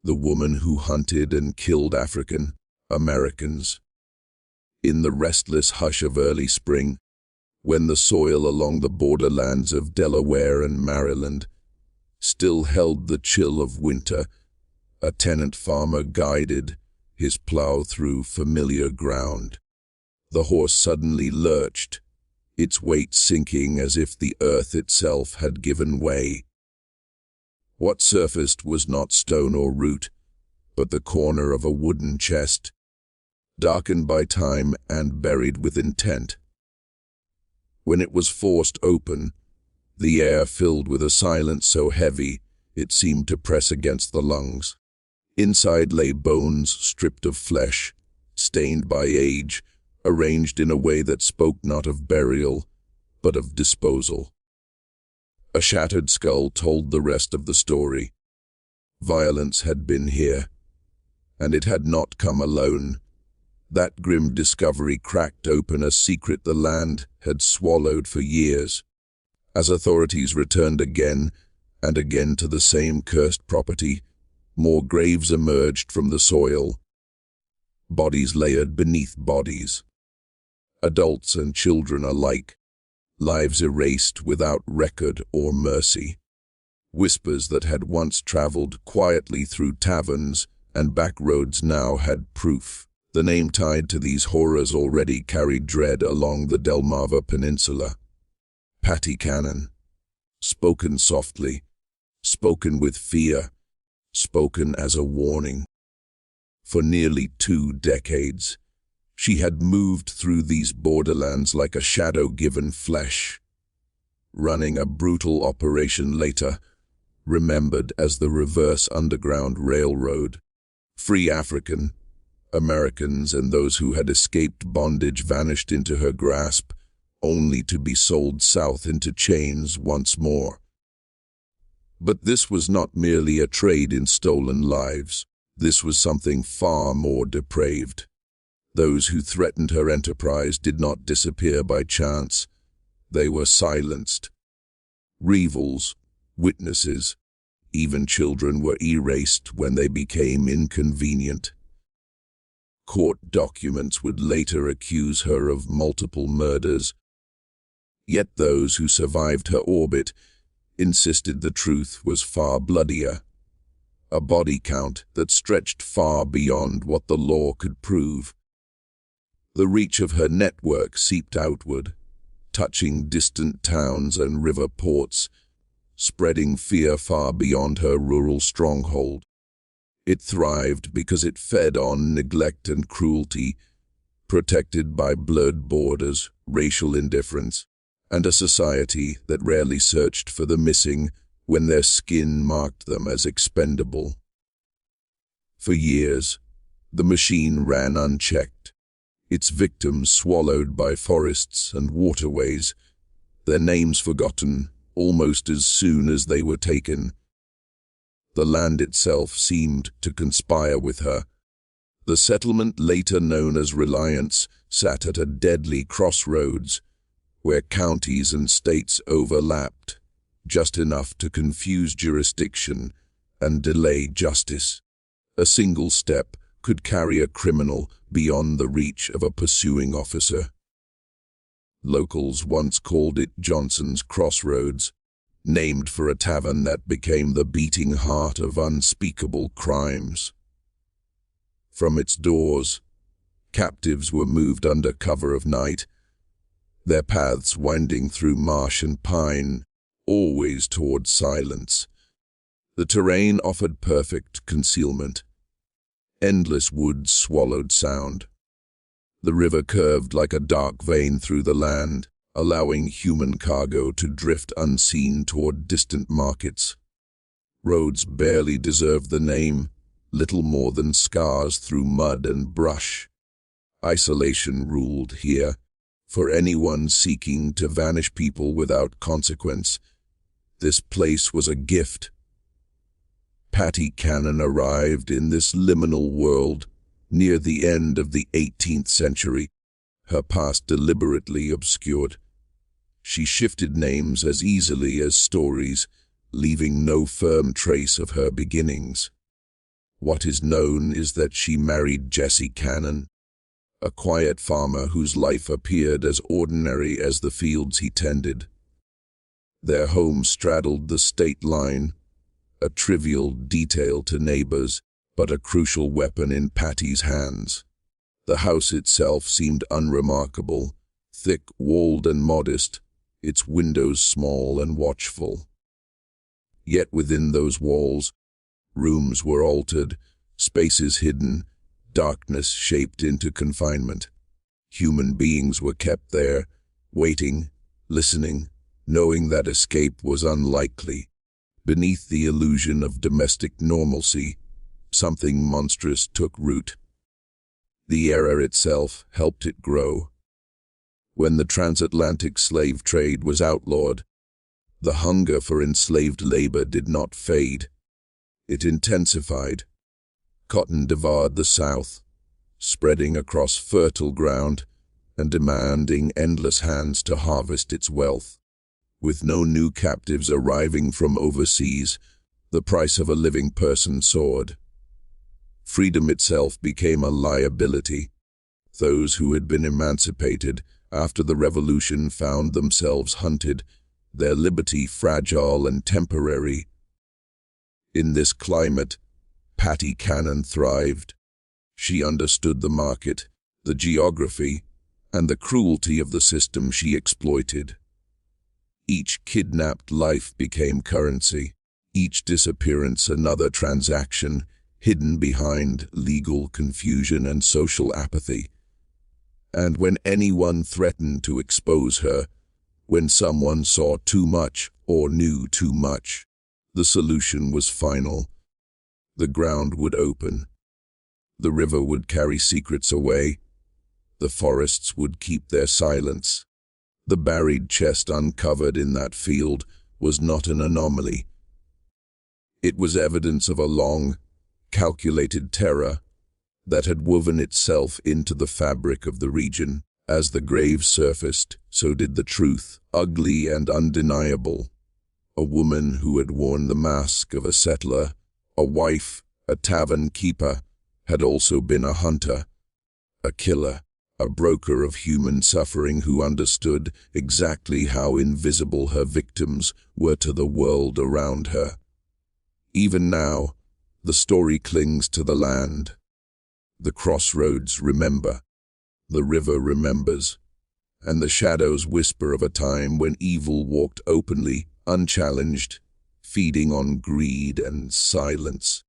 the woman who hunted and killed African Americans. In the restless hush of early spring, when the soil along the borderlands of Delaware and Maryland still held the chill of winter, a tenant farmer guided his plow through familiar ground. The horse suddenly lurched, its weight sinking as if the earth itself had given way. What surfaced was not stone or root, but the corner of a wooden chest, darkened by time and buried with intent. When it was forced open, the air filled with a silence so heavy it seemed to press against the lungs. Inside lay bones stripped of flesh, stained by age, arranged in a way that spoke not of burial, but of disposal. A shattered skull told the rest of the story. Violence had been here, and it had not come alone. That grim discovery cracked open a secret the land had swallowed for years. As authorities returned again and again to the same cursed property, more graves emerged from the soil, bodies layered beneath bodies. Adults and children alike, lives erased without record or mercy. Whispers that had once traveled quietly through taverns and back roads now had proof. The name tied to these horrors already carried dread along the Delmarva Peninsula. Patty Cannon. Spoken softly, spoken with fear, spoken as a warning. For nearly 2 decades, she had moved through these borderlands like a shadow given flesh, running a brutal operation later, remembered as the Reverse Underground Railroad. Free African Americans and those who had escaped bondage vanished into her grasp, only to be sold south into chains once more. But this was not merely a trade in stolen lives. This was something far more depraved. Those who threatened her enterprise did not disappear by chance. They were silenced. Rivals, witnesses, even children were erased when they became inconvenient. Court documents would later accuse her of multiple murders. Yet those who survived her orbit insisted the truth was far bloodier. A body count that stretched far beyond what the law could prove. The reach of her network seeped outward, touching distant towns and river ports, spreading fear far beyond her rural stronghold. It thrived because it fed on neglect and cruelty, protected by blurred borders, racial indifference, and a society that rarely searched for the missing when their skin marked them as expendable. For years, the machine ran unchecked, its victims swallowed by forests and waterways, their names forgotten almost as soon as they were taken. The land itself seemed to conspire with her. The settlement, later known as Reliance, sat at a deadly crossroads, where counties and states overlapped, just enough to confuse jurisdiction and delay justice. A single step could carry a criminal beyond the reach of a pursuing officer. Locals once called it Johnson's Crossroads, named for a tavern that became the beating heart of unspeakable crimes. From its doors, captives were moved under cover of night, their paths winding through marsh and pine, always toward silence. The terrain offered perfect concealment. Endless woods swallowed sound. The river curved like a dark vein through the land, allowing human cargo to drift unseen toward distant markets. Roads barely deserved the name, little more than scars through mud and brush. Isolation ruled here, for anyone seeking to vanish people without consequence. This place was a gift. Patty Cannon arrived in this liminal world near the end of the 18th century, her past deliberately obscured. She shifted names as easily as stories, leaving no firm trace of her beginnings. What is known is that she married Jesse Cannon, a quiet farmer whose life appeared as ordinary as the fields he tended. Their home straddled the state line, a trivial detail to neighbors, but a crucial weapon in Patty's hands. The house itself seemed unremarkable, thick-walled and modest, its windows small and watchful. Yet within those walls, rooms were altered, spaces hidden, darkness shaped into confinement. Human beings were kept there, waiting, listening, knowing that escape was unlikely. Beneath the illusion of domestic normalcy, something monstrous took root. The era itself helped it grow. When the transatlantic slave trade was outlawed, the hunger for enslaved labor did not fade. It intensified. Cotton devoured the South, spreading across fertile ground and demanding endless hands to harvest its wealth. With no new captives arriving from overseas, the price of a living person soared. Freedom itself became a liability. Those who had been emancipated after the revolution found themselves hunted, their liberty fragile and temporary. In this climate, Patty Cannon thrived. She understood the market, the geography, and the cruelty of the system she exploited. Each kidnapped life became currency, each disappearance another transaction, hidden behind legal confusion and social apathy. And when anyone threatened to expose her, when someone saw too much or knew too much, the solution was final. The ground would open. The river would carry secrets away. The forests would keep their silence. The buried chest uncovered in that field was not an anomaly. It was evidence of a long, calculated terror that had woven itself into the fabric of the region. As the grave surfaced, so did the truth, ugly and undeniable. A woman who had worn the mask of a settler, a wife, a tavern keeper, had also been a hunter, a killer, a broker of human suffering who understood exactly how invisible her victims were to the world around her. Even now, the story clings to the land. The crossroads remember, the river remembers, and the shadows whisper of a time when evil walked openly, unchallenged, feeding on greed and silence.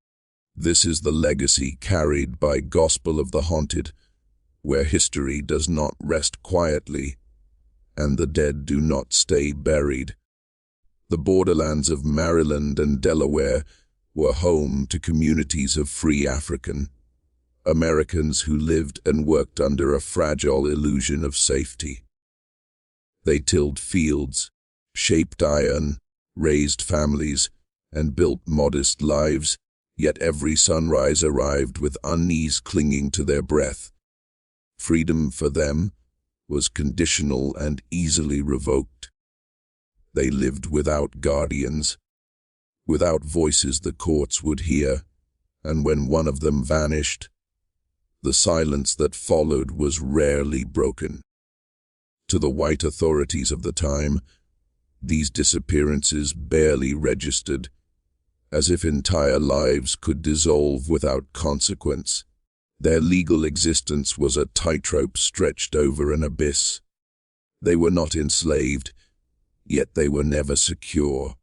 This is the legacy carried by Gospel of the Haunted, where history does not rest quietly, and the dead do not stay buried. The borderlands of Maryland and Delaware were home to communities of free Americans who lived and worked under a fragile illusion of safety. They tilled fields, shaped iron, raised families, and built modest lives, yet every sunrise arrived with unease clinging to their breath. Freedom for them was conditional and easily revoked. They lived without guardians, without voices the courts would hear, and when one of them vanished, the silence that followed was rarely broken. To the white authorities of the time, these disappearances barely registered, as if entire lives could dissolve without consequence. Their legal existence was a tightrope stretched over an abyss. They were not enslaved, yet they were never secure.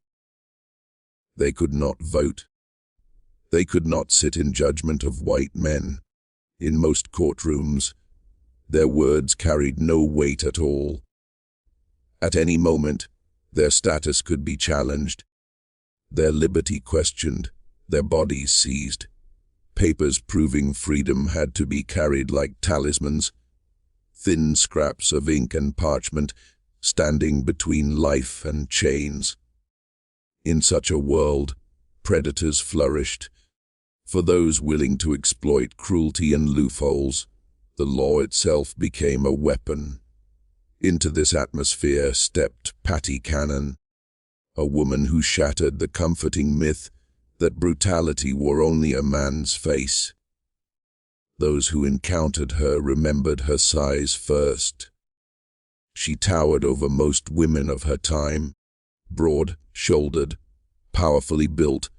They could not vote. They could not sit in judgment of white men. In most courtrooms, their words carried no weight at all. At any moment, their status could be challenged, their liberty questioned, their bodies seized. Papers proving freedom had to be carried like talismans, thin scraps of ink and parchment standing between life and chains. In such a world, predators flourished. For those willing to exploit cruelty and loopholes, the law itself became a weapon. Into this atmosphere stepped Patty Cannon, a woman who shattered the comforting myth that brutality wore only a man's face. Those who encountered her remembered her size first. She towered over most women of her time, broad-shouldered, powerfully built,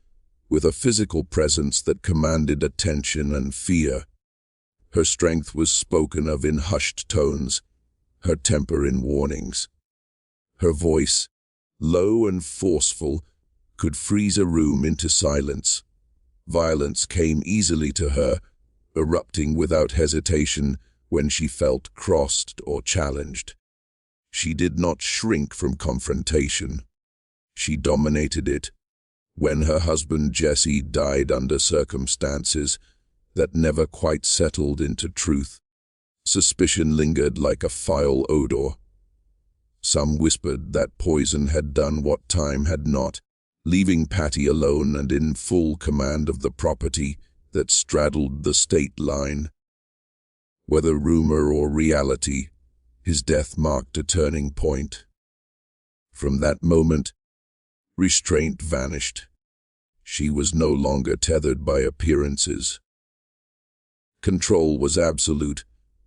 with a physical presence that commanded attention and fear. Her strength was spoken of in hushed tones, her temper in warnings. Her voice, low and forceful, could freeze a room into silence. Violence came easily to her, erupting without hesitation when she felt crossed or challenged. She did not shrink from confrontation. She dominated it. When her husband Jesse died under circumstances that never quite settled into truth, suspicion lingered like a foul odor. Some whispered that poison had done what time had not, leaving Patty alone and in full command of the property that straddled the state line. Whether rumor or reality, his death marked a turning point. From that moment, restraint vanished. She was no longer tethered by appearances. Control was absolute,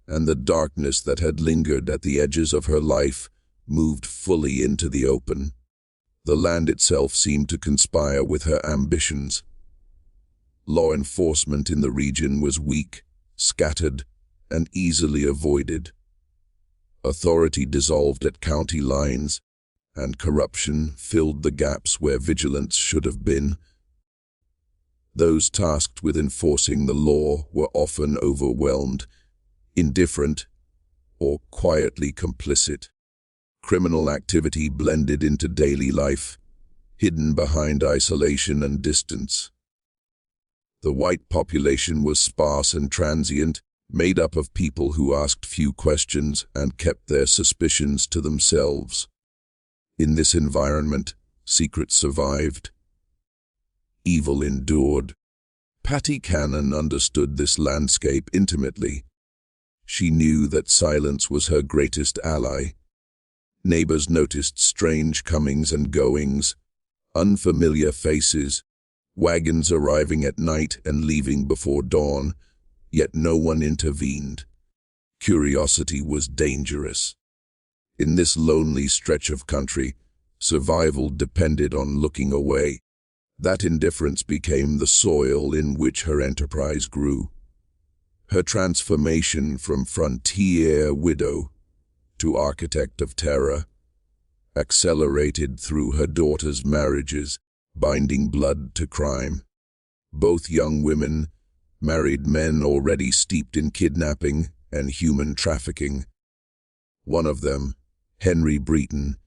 and the darkness that had lingered at the edges of her life moved fully into the open. The land itself seemed to conspire with her ambitions. Law enforcement in the region was weak, scattered, and easily avoided. Authority dissolved at county lines, and corruption filled the gaps where vigilance should have been. Those tasked with enforcing the law were often overwhelmed, indifferent, or quietly complicit. Criminal activity blended into daily life, hidden behind isolation and distance. The white population was sparse and transient, made up of people who asked few questions and kept their suspicions to themselves. In this environment, secrets survived. Evil endured. Patty Cannon understood this landscape intimately. She knew that silence was her greatest ally. Neighbors noticed strange comings and goings, unfamiliar faces, wagons arriving at night and leaving before dawn, yet no one intervened. Curiosity was dangerous. In this lonely stretch of country, survival depended on looking away. That indifference became the soil in which her enterprise grew. Her transformation from frontier widow to architect of terror accelerated through her daughters' marriages, binding blood to crime. Both young women married men already steeped in kidnapping and human trafficking. One of them, Henry Breton,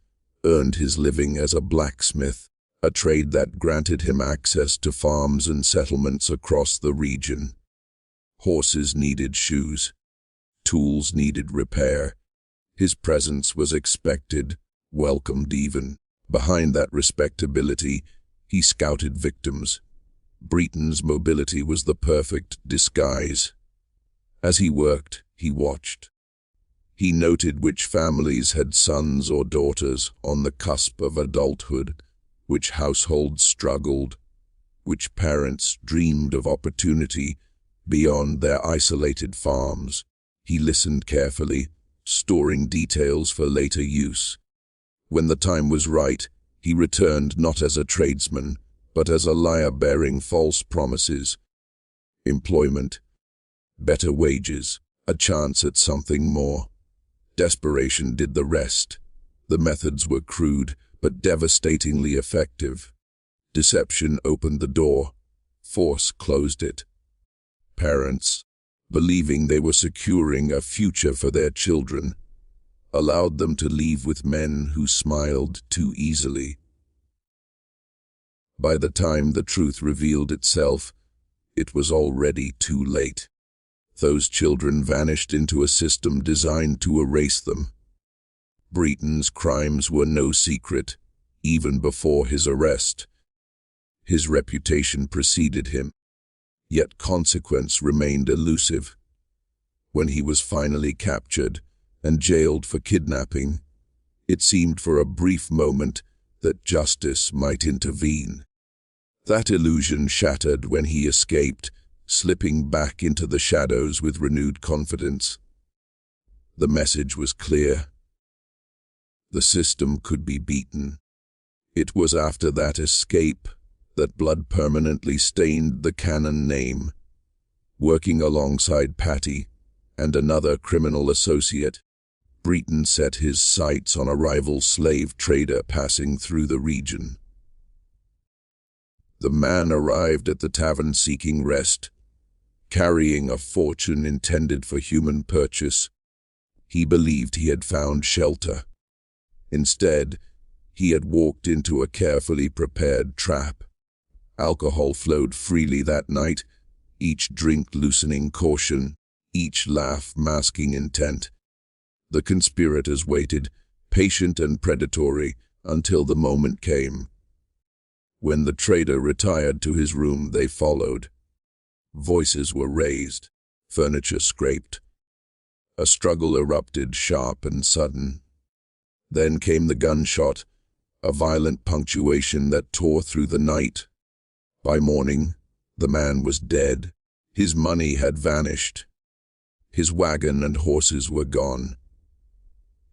earned his living as a blacksmith, a trade that granted him access to farms and settlements across the region. Horses needed shoes. Tools needed repair. His presence was expected, welcomed even. Behind that respectability, he scouted victims. Breton's mobility was the perfect disguise. As he worked, he watched. He noted which families had sons or daughters on the cusp of adulthood, which households struggled, which parents dreamed of opportunity beyond their isolated farms. He listened carefully, storing details for later use. When the time was right, he returned not as a tradesman, but as a liar bearing false promises. Employment, better wages, a chance at something more. Desperation did the rest. The methods were crude, but devastatingly effective. Deception opened the door. Force closed it. Parents, believing they were securing a future for their children, allowed them to leave with men who smiled too easily. By the time the truth revealed itself, it was already too late. Those children vanished into a system designed to erase them. Breton's crimes were no secret, even before his arrest. His reputation preceded him, yet consequence remained elusive. When he was finally captured and jailed for kidnapping, it seemed for a brief moment that justice might intervene. That illusion shattered when he escaped, slipping back into the shadows with renewed confidence. The message was clear. The system could be beaten. It was after that escape that blood permanently stained the Cannon name. Working alongside Patty and another criminal associate, Breton set his sights on a rival slave trader passing through the region. The man arrived at the tavern seeking rest, carrying a fortune intended for human purchase. He believed he had found shelter. Instead, he had walked into a carefully prepared trap. Alcohol flowed freely that night, each drink loosening caution, each laugh masking intent. The conspirators waited, patient and predatory, until the moment came. When the trader retired to his room, they followed. Voices were raised, furniture scraped. A struggle erupted, sharp and sudden. Then came the gunshot, a violent punctuation that tore through the night. By morning, the man was dead. His money had vanished. His wagon and horses were gone.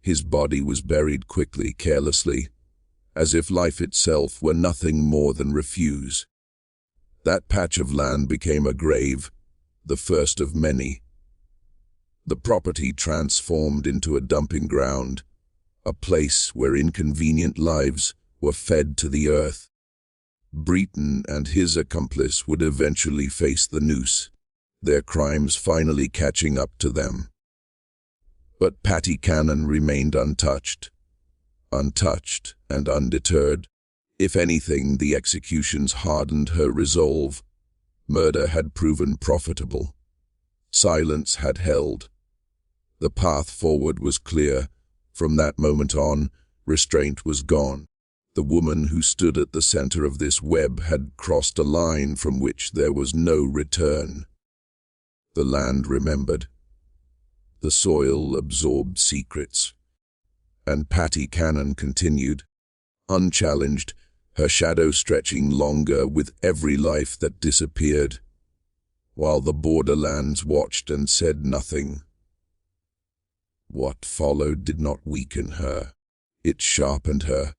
His body was buried quickly, carelessly, as if life itself were nothing more than refuse. That patch of land became a grave, the first of many. The property transformed into a dumping ground, a place where inconvenient lives were fed to the earth. Breton and his accomplice would eventually face the noose, their crimes finally catching up to them. But Patty Cannon remained untouched and undeterred. If anything, the executions hardened her resolve. Murder had proven profitable. Silence had held. The path forward was clear. From that moment on, restraint was gone. The woman who stood at the center of this web had crossed a line from which there was no return. The land remembered. The soil absorbed secrets. And Patty Cannon continued, unchallenged, her shadow stretching longer with every life that disappeared, while the borderlands watched and said nothing. What followed did not weaken her. It sharpened her.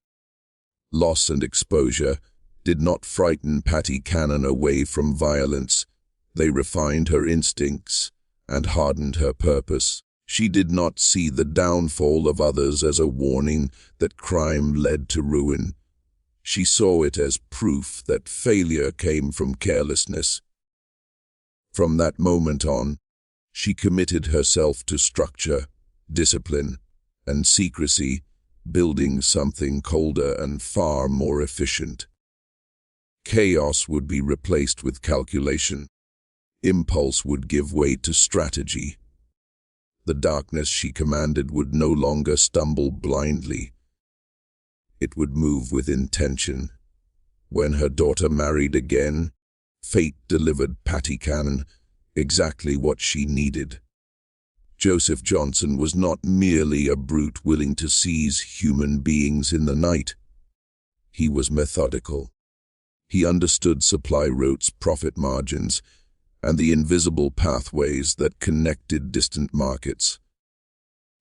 Loss and exposure did not frighten Patty Cannon away from violence. They refined her instincts and hardened her purpose. She did not see the downfall of others as a warning that crime led to ruin. She saw it as proof that failure came from carelessness. From that moment on, she committed herself to structure, discipline, and secrecy, building something colder and far more efficient. Chaos would be replaced with calculation. Impulse would give way to strategy. The darkness she commanded would no longer stumble blindly. It would move with intention. When her daughter married again, fate delivered Patty Cannon exactly what she needed. Joseph Johnson was not merely a brute willing to seize human beings in the night. He was methodical. He understood supply routes, profit margins, and the invisible pathways that connected distant markets.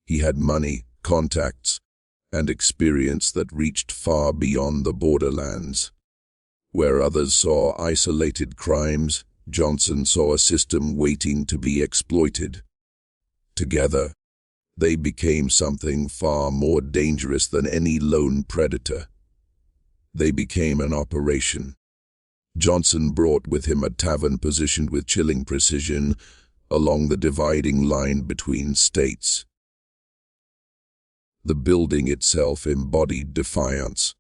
He had money, contacts, and experience that reached far beyond the borderlands. Where others saw isolated crimes, Johnson saw a system waiting to be exploited. Together, they became something far more dangerous than any lone predator. They became an operation. Johnson brought with him a tavern positioned with chilling precision along the dividing line between states. The building itself embodied defiance.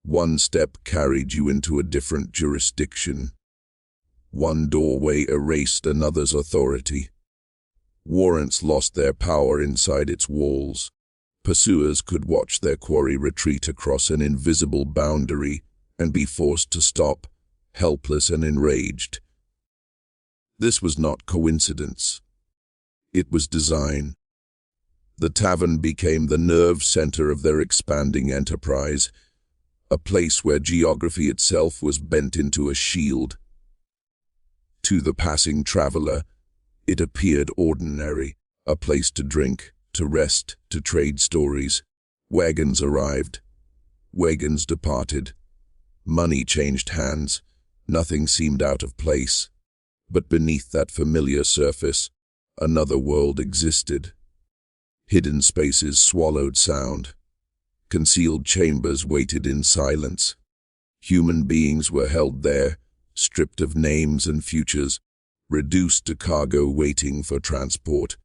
One step carried you into a different jurisdiction. One doorway erased another's authority. Warrants lost their power inside its walls. Pursuers could watch their quarry retreat across an invisible boundary and be forced to stop, helpless and enraged. This was not coincidence. It was design. The tavern became the nerve center of their expanding enterprise, a place where geography itself was bent into a shield. To the passing traveler, it appeared ordinary, a place to drink, to rest, to trade stories. Wagons arrived. Wagons departed. Money changed hands. Nothing seemed out of place. But beneath that familiar surface, another world existed. Hidden spaces swallowed sound. Concealed chambers waited in silence. Human beings were held there, stripped of names and futures, reduced to cargo waiting for transport.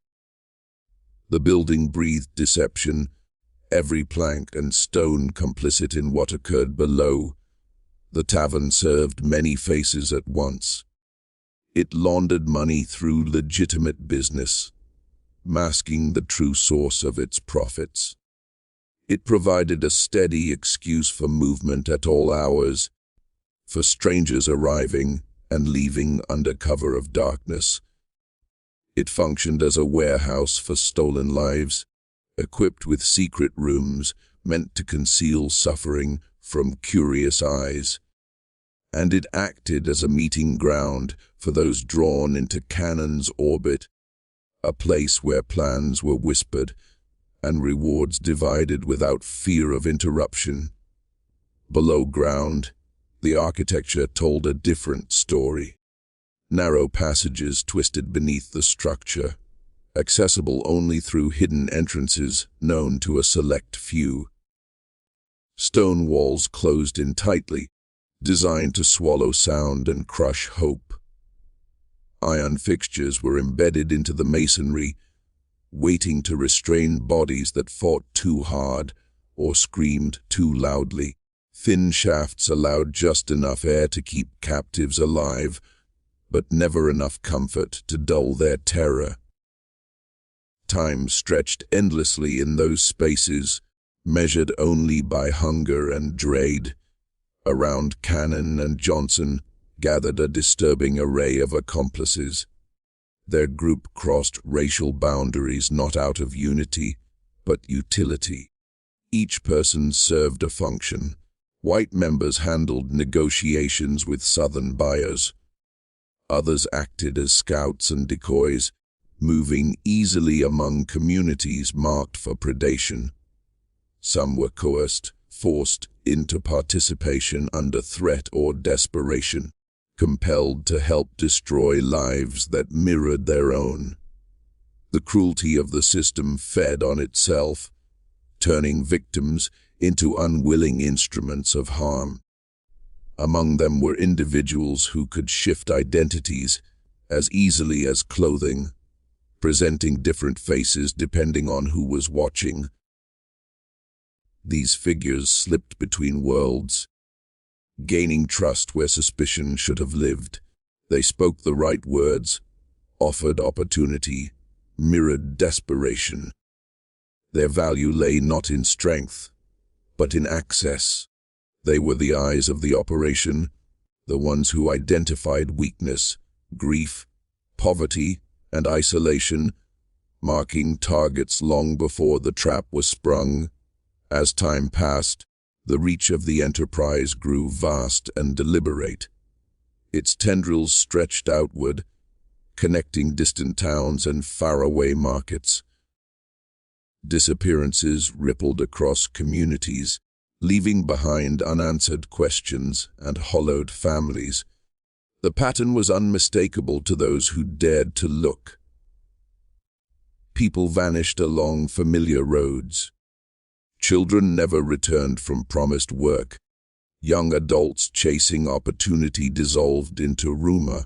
The building breathed deception, every plank and stone complicit in what occurred below. The tavern served many faces at once. It laundered money through legitimate business, masking the true source of its profits. It provided a steady excuse for movement at all hours, for strangers arriving and leaving under cover of darkness. It functioned as a warehouse for stolen lives, equipped with secret rooms meant to conceal suffering from curious eyes. And it acted as a meeting ground for those drawn into Cannon's orbit, a place where plans were whispered and rewards divided without fear of interruption. Below ground, the architecture told a different story. Narrow passages twisted beneath the structure, accessible only through hidden entrances known to a select few. Stone walls closed in tightly, designed to swallow sound and crush hope. Iron fixtures were embedded into the masonry, waiting to restrain bodies that fought too hard or screamed too loudly. Thin shafts allowed just enough air to keep captives alive, but never enough comfort to dull their terror. Time stretched endlessly in those spaces, measured only by hunger and dread. Around Cannon and Johnson gathered a disturbing array of accomplices. Their group crossed racial boundaries not out of unity, but utility. Each person served a function. White members handled negotiations with Southern buyers. Others acted as scouts and decoys, moving easily among communities marked for predation. Some were coerced, forced into participation under threat or desperation, compelled to help destroy lives that mirrored their own. The cruelty of the system fed on itself, turning victims into unwilling instruments of harm. Among them were individuals who could shift identities as easily as clothing, presenting different faces depending on who was watching. These figures slipped between worlds, gaining trust where suspicion should have lived. They spoke the right words, offered opportunity, mirrored desperation. Their value lay not in strength, but in access. They were the eyes of the operation, the ones who identified weakness, grief, poverty, and isolation, marking targets long before the trap was sprung. As time passed, the reach of the enterprise grew vast and deliberate. Its tendrils stretched outward, connecting distant towns and faraway markets. Disappearances rippled across communities, leaving behind unanswered questions and hollowed families. The pattern was unmistakable to those who dared to look. People vanished along familiar roads. Children never returned from promised work. Young adults chasing opportunity dissolved into rumor.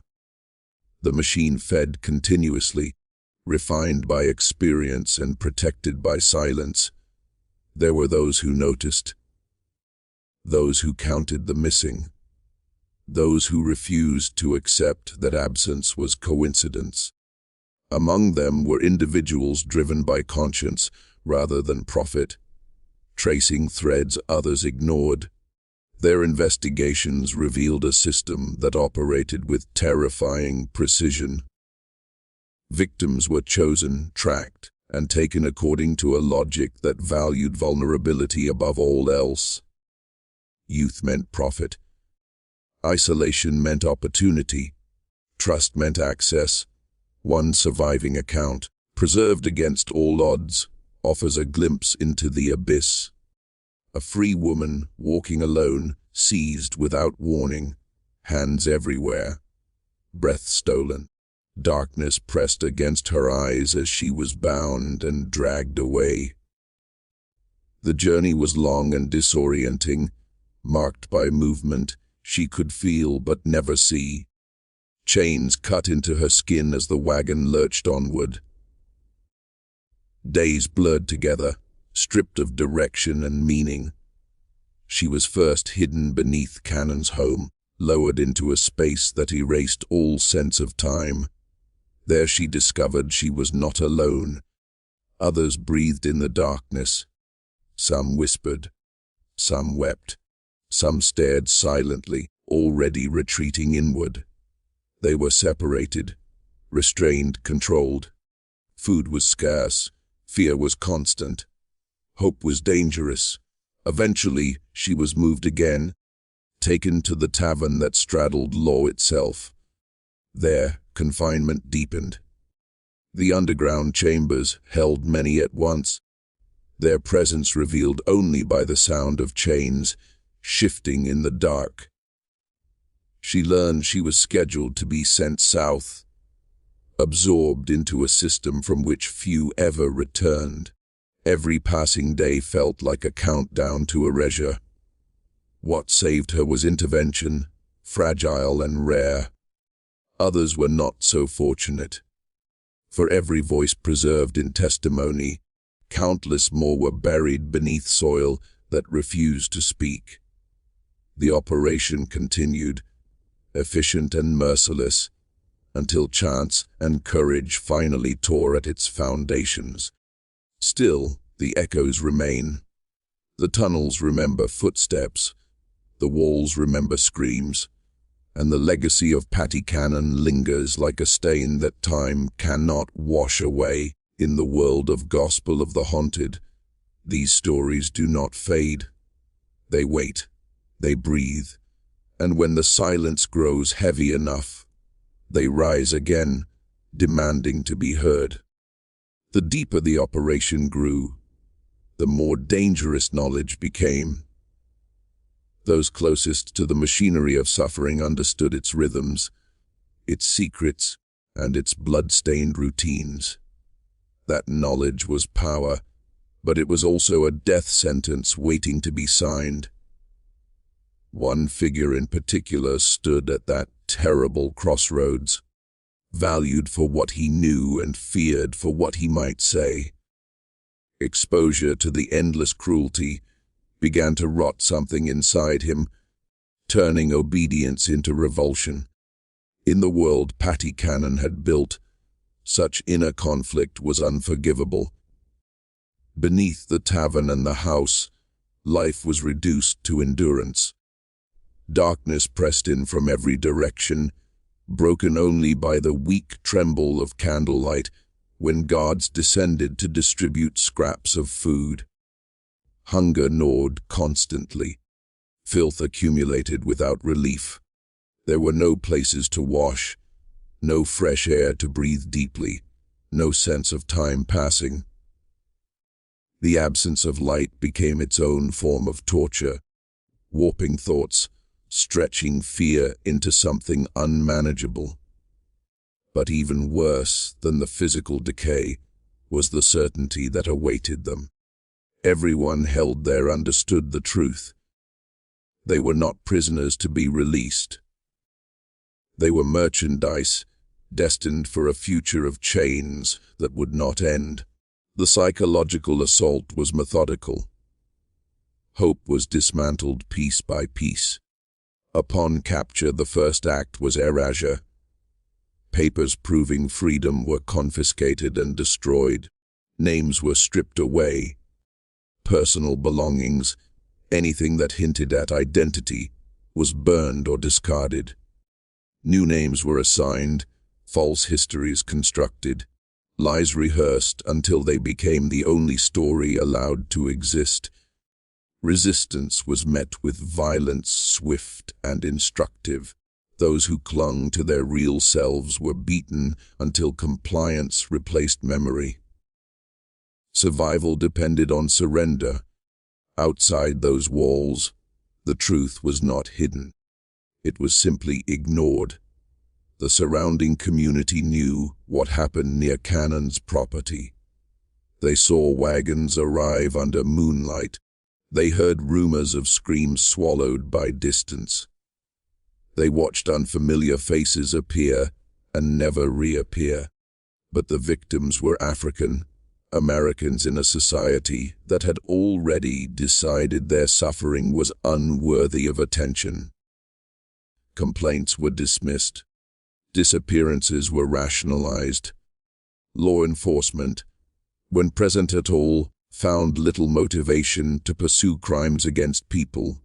The machine fed continuously, refined by experience and protected by silence. There were those who noticed, those who counted the missing, those who refused to accept that absence was coincidence. Among them were individuals driven by conscience rather than profit, tracing threads others ignored. Their investigations revealed a system that operated with terrifying precision. Victims were chosen, tracked, and taken according to a logic that valued vulnerability above all else. Youth meant profit. Isolation meant opportunity. Trust meant access. One surviving account, preserved against all odds, offers a glimpse into the abyss. A free woman, walking alone, seized without warning, hands everywhere, breath stolen. Darkness pressed against her eyes as she was bound and dragged away. The journey was long and disorienting, marked by movement she could feel but never see. Chains cut into her skin as the wagon lurched onward. Days blurred together, stripped of direction and meaning. She was first hidden beneath Cannon's home, lowered into a space that erased all sense of time. There she discovered she was not alone. Others breathed in the darkness. Some whispered, some wept, some stared silently, already retreating inward. They were separated, restrained, controlled. Food was scarce, fear was constant, hope was dangerous. Eventually, she was moved again, taken to the tavern that straddled law itself. There, confinement deepened. The underground chambers held many at once, their presence revealed only by the sound of chains shifting in the dark. She learned she was scheduled to be sent south, absorbed into a system from which few ever returned. Every passing day felt like a countdown to erasure. What saved her was intervention, fragile and rare. Others were not so fortunate. For every voice preserved in testimony, countless more were buried beneath soil that refused to speak. The operation continued, efficient and merciless, until chance and courage finally tore at its foundations. Still, the echoes remain. The tunnels remember footsteps, the walls remember screams, and the legacy of Patty Cannon lingers like a stain that time cannot wash away. In the world of Gospel of the Haunted, these stories do not fade. They wait, they breathe, and when the silence grows heavy enough, they rise again, demanding to be heard. The deeper the operation grew, the more dangerous knowledge became. Those closest to the machinery of suffering understood its rhythms, its secrets, and its blood-stained routines. That knowledge was power, but it was also a death sentence waiting to be signed. One figure in particular stood at that terrible crossroads, valued for what he knew and feared for what he might say. Exposure to the endless cruelty began to rot something inside him, turning obedience into revulsion. In the world Patty Cannon had built, such inner conflict was unforgivable. Beneath the tavern and the house, life was reduced to endurance. Darkness pressed in from every direction, broken only by the weak tremble of candlelight when guards descended to distribute scraps of food. Hunger gnawed constantly. Filth accumulated without relief. There were no places to wash, no fresh air to breathe deeply, no sense of time passing. The absence of light became its own form of torture, warping thoughts, stretching fear into something unmanageable. But even worse than the physical decay was the certainty that awaited them. Everyone held there understood the truth. They were not prisoners to be released. They were merchandise, destined for a future of chains that would not end. The psychological assault was methodical. Hope was dismantled piece by piece. Upon capture, the first act was erasure. Papers proving freedom were confiscated and destroyed. Names were stripped away. Personal belongings, anything that hinted at identity, was burned or discarded. New names were assigned, false histories constructed, lies rehearsed until they became the only story allowed to exist. Resistance was met with violence swift and instructive. Those who clung to their real selves were beaten until compliance replaced memory. Survival depended on surrender. Outside those walls, the truth was not hidden. It was simply ignored. The surrounding community knew what happened near Cannon's property. They saw wagons arrive under moonlight. They heard rumors of screams swallowed by distance. They watched unfamiliar faces appear and never reappear. But the victims were African Americans in a society that had already decided their suffering was unworthy of attention. Complaints were dismissed. Disappearances were rationalized. Law enforcement, when present at all, found little motivation to pursue crimes against people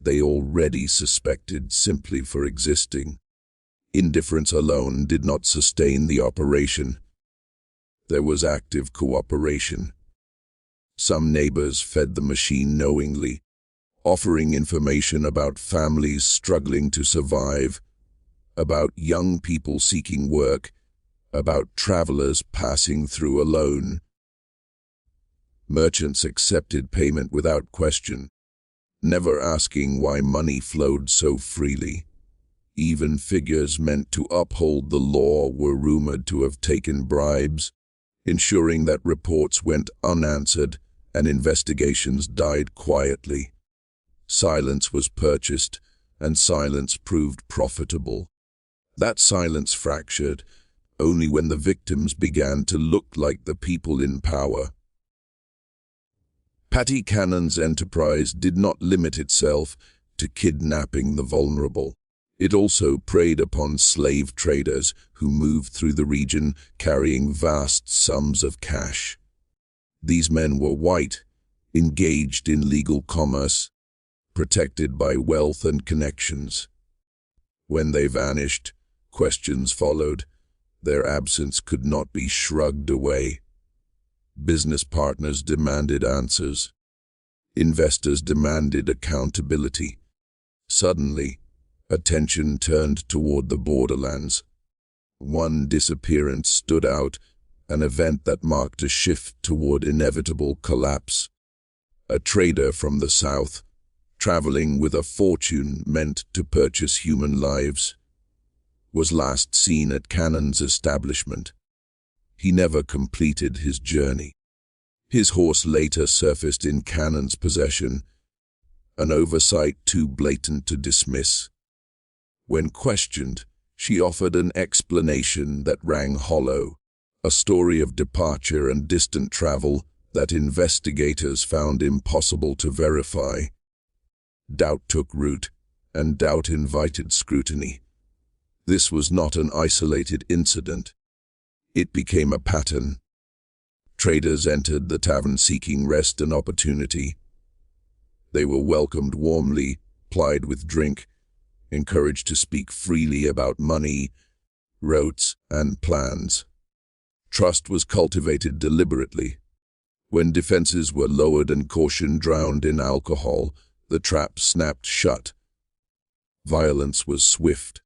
they already suspected simply for existing. Indifference alone did not sustain the operation. There was active cooperation. Some neighbors fed the machine knowingly, offering information about families struggling to survive, about young people seeking work, about travelers passing through alone. Merchants accepted payment without question, never asking why money flowed so freely. Even figures meant to uphold the law were rumored to have taken bribes, ensuring that reports went unanswered and investigations died quietly. Silence was purchased, and silence proved profitable. That silence fractured only when the victims began to look like the people in power. Patty Cannon's enterprise did not limit itself to kidnapping the vulnerable. It also preyed upon slave traders who moved through the region carrying vast sums of cash. These men were white, engaged in legal commerce, protected by wealth and connections. When they vanished, questions followed. Their absence could not be shrugged away. Business partners demanded answers. Investors demanded accountability. Suddenly, attention turned toward the borderlands. One disappearance stood out, an event that marked a shift toward inevitable collapse. A trader from the south, traveling with a fortune meant to purchase human lives, was last seen at Cannon's establishment. He never completed his journey. His horse later surfaced in Cannon's possession, an oversight too blatant to dismiss. When questioned, she offered an explanation that rang hollow, a story of departure and distant travel that investigators found impossible to verify. Doubt took root, and doubt invited scrutiny. This was not an isolated incident. It became a pattern. Traders entered the tavern seeking rest and opportunity. They were welcomed warmly, plied with drink, encouraged to speak freely about money, routes, and plans. Trust was cultivated deliberately. When defenses were lowered and caution drowned in alcohol, the trap snapped shut. Violence was swift.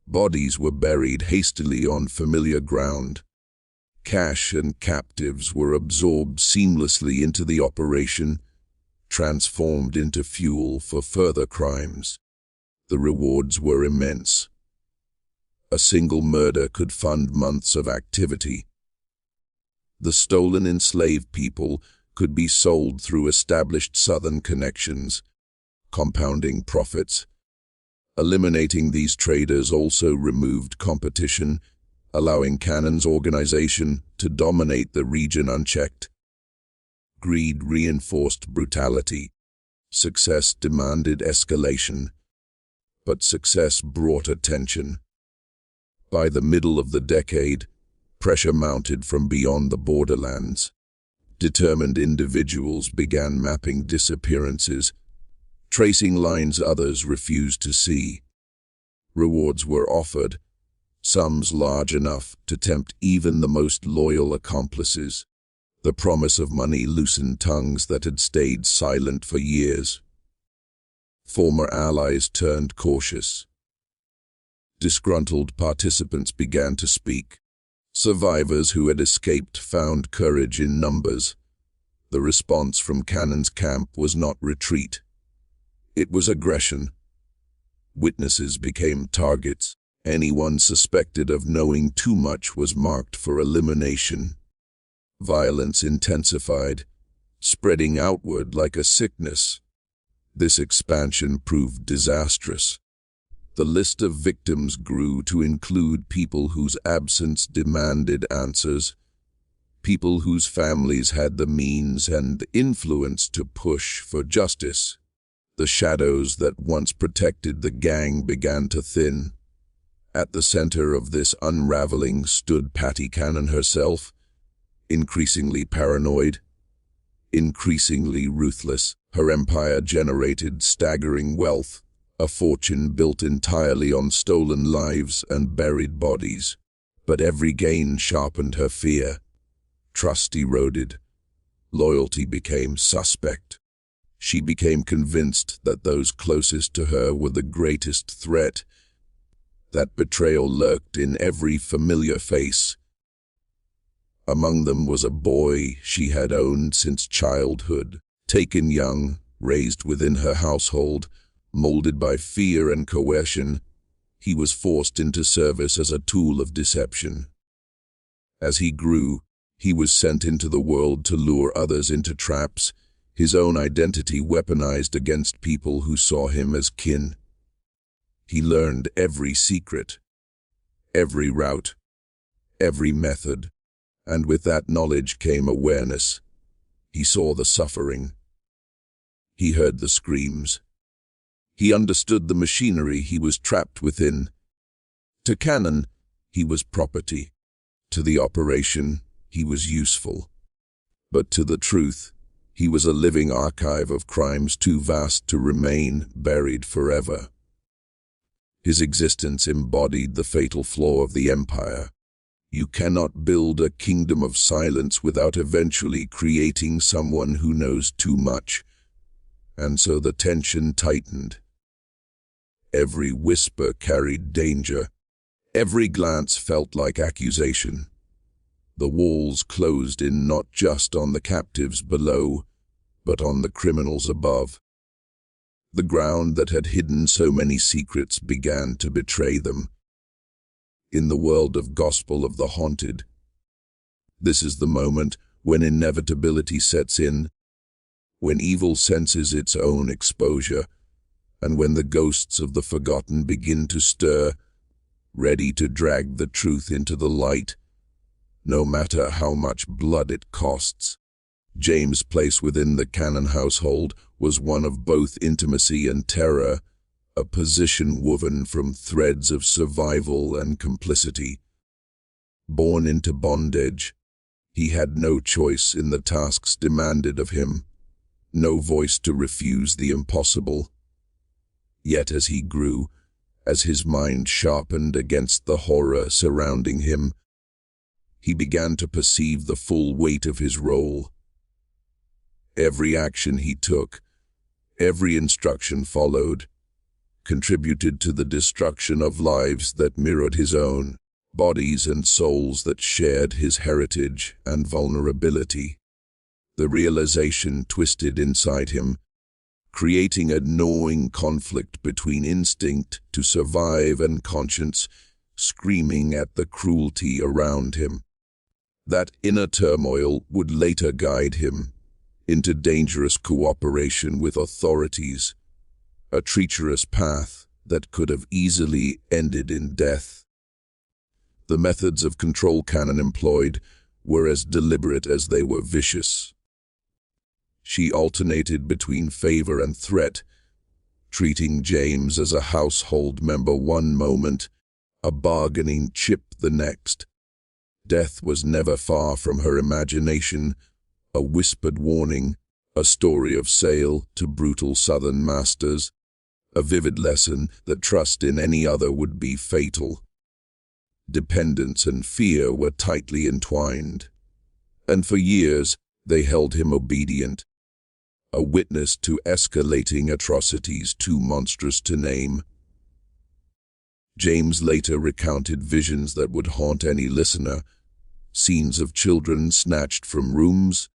Bodies were buried hastily on familiar ground. Cash and captives were absorbed seamlessly into the operation, transformed into fuel for further crimes. The rewards were immense. A single murder could fund months of activity. The stolen enslaved people could be sold through established Southern connections, compounding profits. Eliminating these traders also removed competition, allowing Cannon's organization to dominate the region unchecked. Greed reinforced brutality. Success demanded escalation. But success brought attention. By the middle of the decade, pressure mounted from beyond the borderlands. Determined individuals began mapping disappearances, tracing lines others refused to see. Rewards were offered, sums large enough to tempt even the most loyal accomplices. The promise of money loosened tongues that had stayed silent for years. Former allies turned cautious. Disgruntled participants began to speak. Survivors who had escaped found courage in numbers. The response from Cannon's camp was not retreat. It was aggression. Witnesses became targets. Anyone suspected of knowing too much was marked for elimination. Violence intensified, spreading outward like a sickness. This expansion proved disastrous. The list of victims grew to include people whose absence demanded answers, people whose families had the means and the influence to push for justice. The shadows that once protected the gang began to thin. At the center of this unraveling stood Patty Cannon herself, increasingly paranoid, increasingly ruthless. Her empire generated staggering wealth, a fortune built entirely on stolen lives and buried bodies. But every gain sharpened her fear. Trust eroded. Loyalty became suspect. She became convinced that those closest to her were the greatest threat. That betrayal lurked in every familiar face. Among them was a boy she had owned since childhood. Taken young, raised within her household, molded by fear and coercion, he was forced into service as a tool of deception. As he grew, he was sent into the world to lure others into traps, his own identity weaponized against people who saw him as kin. He learned every secret, every route, every method, and with that knowledge came awareness. He saw the suffering. He heard the screams. He understood the machinery he was trapped within. To Cannon, he was property. To the operation, he was useful. But to the truth, he was a living archive of crimes too vast to remain buried forever. His existence embodied the fatal flaw of the empire. You cannot build a kingdom of silence without eventually creating someone who knows too much. And so the tension tightened. Every whisper carried danger. Every glance felt like accusation. The walls closed in not just on the captives below, but on the criminals above. The ground that had hidden so many secrets began to betray them. In the world of Gospel of the Haunted, this is the moment when inevitability sets in, when evil senses its own exposure, and when the ghosts of the forgotten begin to stir, ready to drag the truth into the light, no matter how much blood it costs. James' place within the Cannon household was one of both intimacy and terror, a position woven from threads of survival and complicity. Born into bondage, he had no choice in the tasks demanded of him, no voice to refuse the impossible. Yet as he grew, as his mind sharpened against the horror surrounding him, he began to perceive the full weight of his role. Every action he took, every instruction followed, contributed to the destruction of lives that mirrored his own, bodies and souls that shared his heritage and vulnerability. The realization twisted inside him, creating a gnawing conflict between instinct to survive and conscience, screaming at the cruelty around him. That inner turmoil would later guide him into dangerous cooperation with authorities, a treacherous path that could have easily ended in death. The methods of control Cannon employed were as deliberate as they were vicious. She alternated between favor and threat, treating James as a household member one moment, a bargaining chip the next. Death was never far from her imagination, a whispered warning, a story of sale to brutal southern masters, a vivid lesson that trust in any other would be fatal. Dependence and fear were tightly entwined, and for years they held him obedient, a witness to escalating atrocities too monstrous to name. James later recounted visions that would haunt any listener, scenes of children snatched from rooms,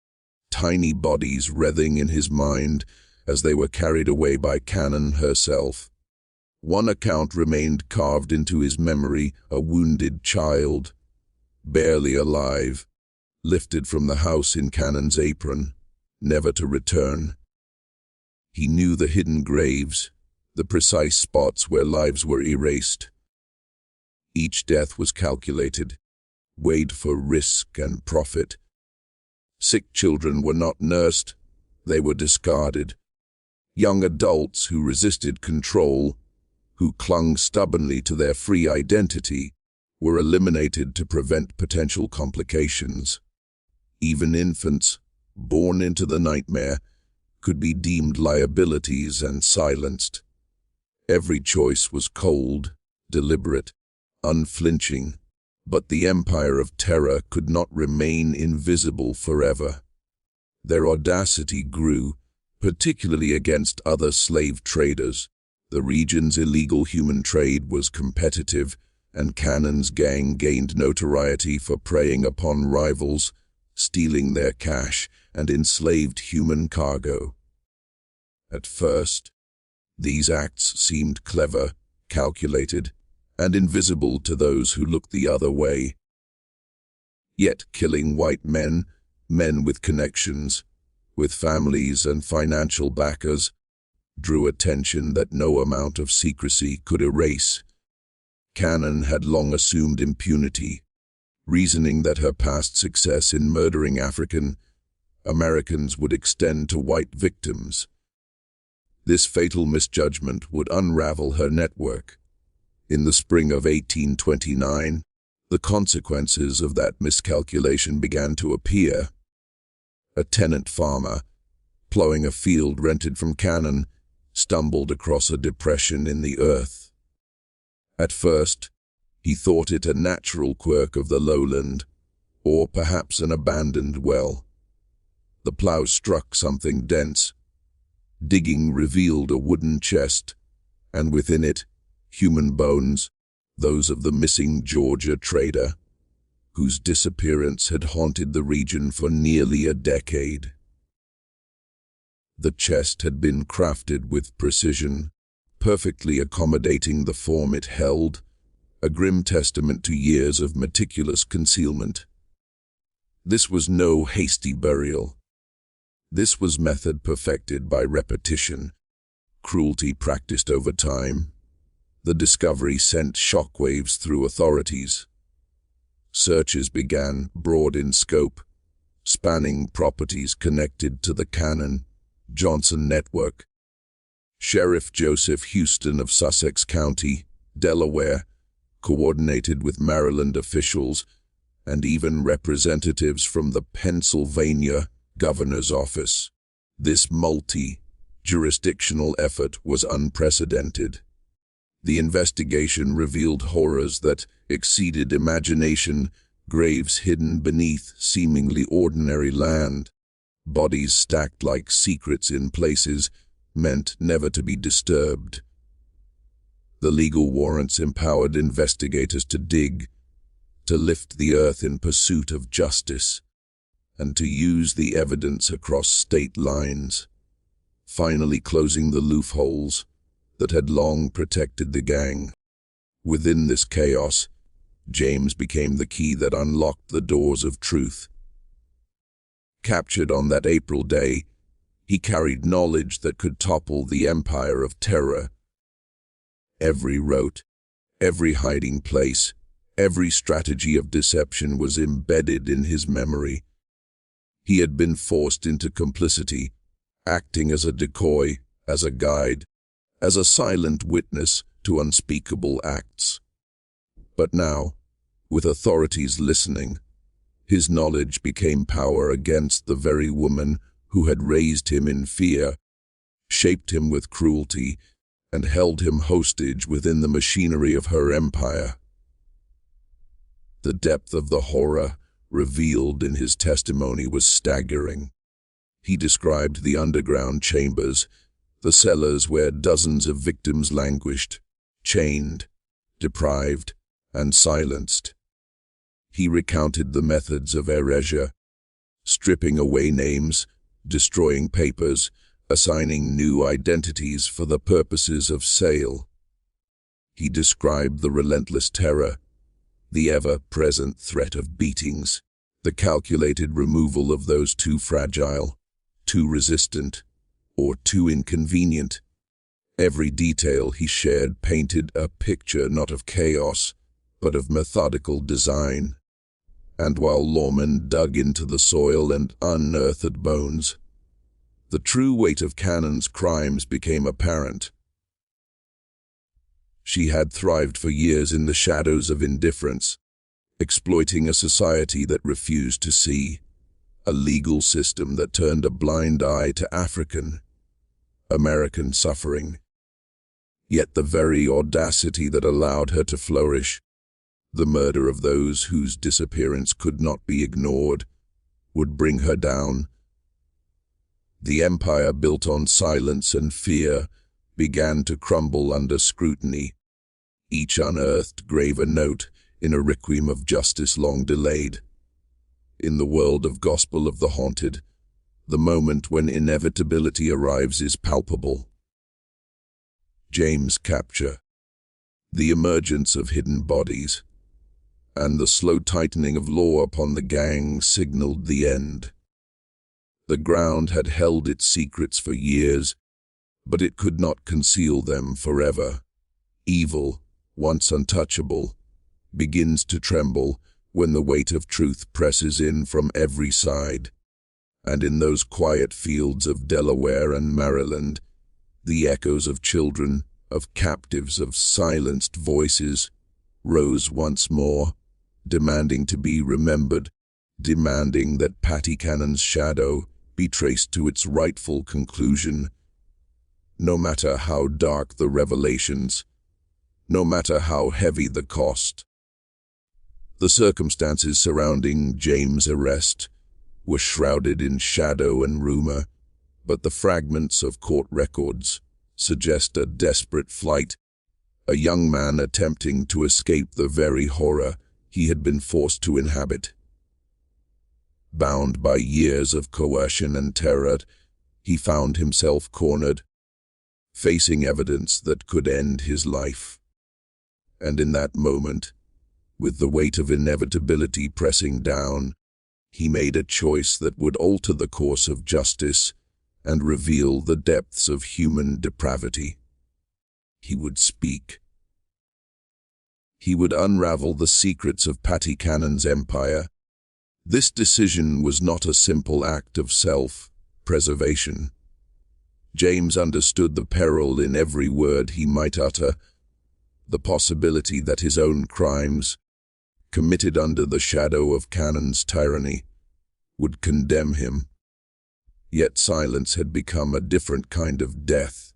tiny bodies writhing in his mind as they were carried away by Cannon herself. One account remained carved into his memory, a wounded child, barely alive, lifted from the house in Cannon's apron, never to return. He knew the hidden graves, the precise spots where lives were erased. Each death was calculated, weighed for risk and profit. Sick children were not nursed, they were discarded. Young adults who resisted control, who clung stubbornly to their free identity, were eliminated to prevent potential complications. Even infants, born into the nightmare, could be deemed liabilities and silenced. Every choice was cold, deliberate, unflinching, but the empire of terror could not remain invisible forever. Their audacity grew, particularly against other slave traders. The region's illegal human trade was competitive, and Cannon's gang gained notoriety for preying upon rivals, stealing their cash, and enslaved human cargo. At first, these acts seemed clever, calculated, and invisible to those who looked the other way. Yet killing white men, men with connections, with families and financial backers, drew attention that no amount of secrecy could erase. Cannon had long assumed impunity, reasoning that her past success in murdering African Americans would extend to white victims. This fatal misjudgment would unravel her network. In the spring of 1829, the consequences of that miscalculation began to appear. A tenant farmer, plowing a field rented from Cannon, stumbled across a depression in the earth. At first, he thought it a natural quirk of the lowland, or perhaps an abandoned well. The plow struck something dense. Digging revealed a wooden chest, and within it, human bones, those of the missing Georgia trader, whose disappearance had haunted the region for nearly a decade. The chest had been crafted with precision, perfectly accommodating the form it held, a grim testament to years of meticulous concealment. This was no hasty burial. This was method perfected by repetition, cruelty practiced over time. The discovery sent shockwaves through authorities. Searches began, broad in scope, spanning properties connected to the Cannon Johnson network. Sheriff Joseph Houston of Sussex County, Delaware, coordinated with Maryland officials and even representatives from the Pennsylvania governor's office. This multi-jurisdictional effort was unprecedented. The investigation revealed horrors that exceeded imagination, graves hidden beneath seemingly ordinary land, bodies stacked like secrets in places meant never to be disturbed. The legal warrants empowered investigators to dig, to lift the earth in pursuit of justice, and to use the evidence across state lines, finally closing the loopholes that had long protected the gang. Within this chaos, James became the key that unlocked the doors of truth. Captured on that April day, he carried knowledge that could topple the empire of terror. Every rote, every hiding place, every strategy of deception was embedded in his memory. He had been forced into complicity, acting as a decoy, as a guide, as a silent witness to unspeakable acts. But now, with authorities listening, his knowledge became power against the very woman who had raised him in fear, shaped him with cruelty, and held him hostage within the machinery of her empire. The depth of the horror revealed in his testimony was staggering. He described the underground chambers, the cellars where dozens of victims languished, chained, deprived, and silenced. He recounted the methods of erasure, stripping away names, destroying papers, assigning new identities for the purposes of sale. He described the relentless terror, the ever-present threat of beatings, the calculated removal of those too fragile, too resistant, or too inconvenient. Every detail he shared painted a picture not of chaos, but of methodical design. And while lawmen dug into the soil and unearthed bones, the true weight of Cannon's crimes became apparent. She had thrived for years in the shadows of indifference, exploiting a society that refused to see, a legal system that turned a blind eye to American suffering. Yet the very audacity that allowed her to flourish, the murder of those whose disappearance could not be ignored, would bring her down. The empire built on silence and fear began to crumble under scrutiny, each unearthed grave a note in a requiem of justice long delayed. In the world of Gospel of the Haunted, the moment when inevitability arrives is palpable. James' capture, the emergence of hidden bodies, and the slow tightening of law upon the gang signaled the end. The ground had held its secrets for years, but it could not conceal them forever. Evil, once untouchable, begins to tremble when the weight of truth presses in from every side. And in those quiet fields of Delaware and Maryland, the echoes of children, of captives, of silenced voices, rose once more, demanding to be remembered, demanding that Patty Cannon's shadow be traced to its rightful conclusion. No matter how dark the revelations, no matter how heavy the cost. The circumstances surrounding James' arrest were shrouded in shadow and rumor, but the fragments of court records suggest a desperate flight, a young man attempting to escape the very horror he had been forced to inhabit. Bound by years of coercion and terror, he found himself cornered, facing evidence that could end his life. And in that moment, with the weight of inevitability pressing down, he made a choice that would alter the course of justice and reveal the depths of human depravity. He would speak. He would unravel the secrets of Patty Cannon's empire. This decision was not a simple act of self-preservation. James understood the peril in every word he might utter, the possibility that his own crimes, committed under the shadow of Cannon's tyranny, would condemn him. Yet silence had become a different kind of death,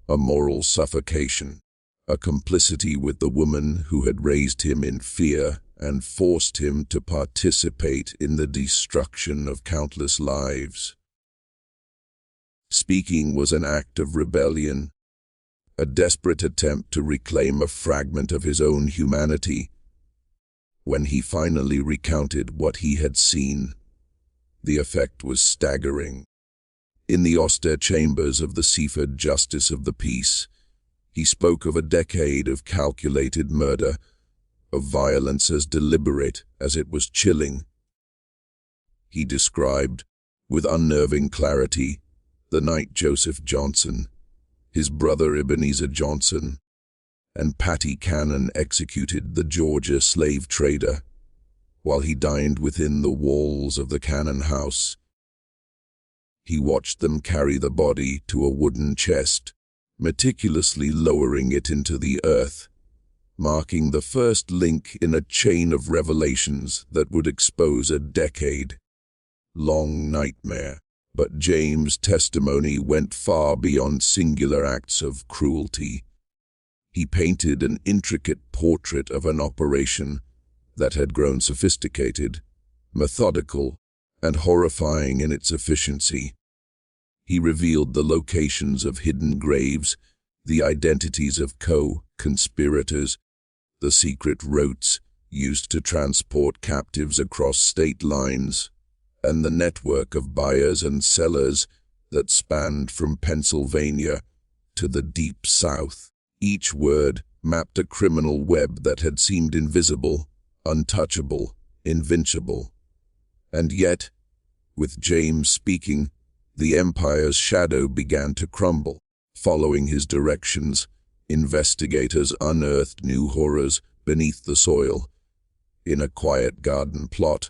a moral suffocation, a complicity with the woman who had raised him in fear and forced him to participate in the destruction of countless lives. Speaking was an act of rebellion, a desperate attempt to reclaim a fragment of his own humanity. When he finally recounted what he had seen, the effect was staggering. In the austere chambers of the Seaford Justice of the Peace, he spoke of a decade of calculated murder, of violence as deliberate as it was chilling. He described, with unnerving clarity, the night Joseph Johnson, his brother Ebenezer Johnson, and Patty Cannon executed the Georgia slave trader, while he dined within the walls of the Cannon house. He watched them carry the body to a wooden chest, meticulously lowering it into the earth, marking the first link in a chain of revelations that would expose a decade-long nightmare. But James' testimony went far beyond singular acts of cruelty. He painted an intricate portrait of an operation that had grown sophisticated, methodical, and horrifying in its efficiency. He revealed the locations of hidden graves, the identities of co-conspirators, the secret routes used to transport captives across state lines, and the network of buyers and sellers that spanned from Pennsylvania to the deep South. Each word mapped a criminal web that had seemed invisible, untouchable, invincible. And yet, with James speaking, the empire's shadow began to crumble. Following his directions, investigators unearthed new horrors beneath the soil. In a quiet garden plot,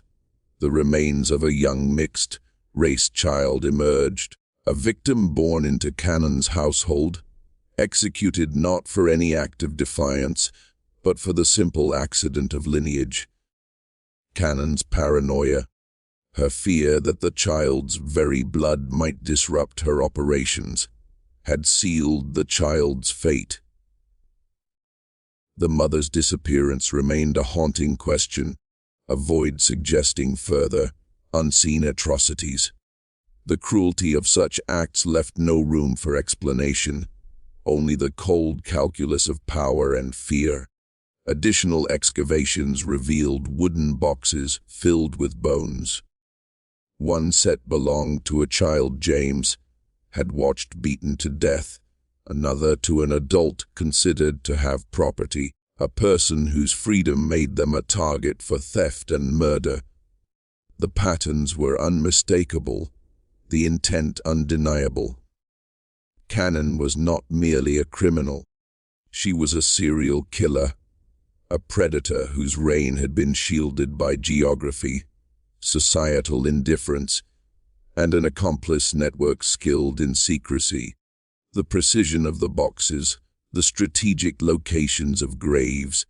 the remains of a young mixed-race child emerged, a victim born into Cannon's household, executed not for any act of defiance, but for the simple accident of lineage. Cannon's paranoia, her fear that the child's very blood might disrupt her operations, had sealed the child's fate. The mother's disappearance remained a haunting question, a void suggesting further, unseen atrocities. The cruelty of such acts left no room for explanation, only the cold calculus of power and fear. Additional excavations revealed wooden boxes filled with bones. One set belonged to a child James had watched beaten to death, another to an adult considered to have property, a person whose freedom made them a target for theft and murder. The patterns were unmistakable, the intent undeniable. Cannon was not merely a criminal. She was a serial killer, a predator whose reign had been shielded by geography, societal indifference, and an accomplice network skilled in secrecy. The precision of the boxes, the strategic locations of graves,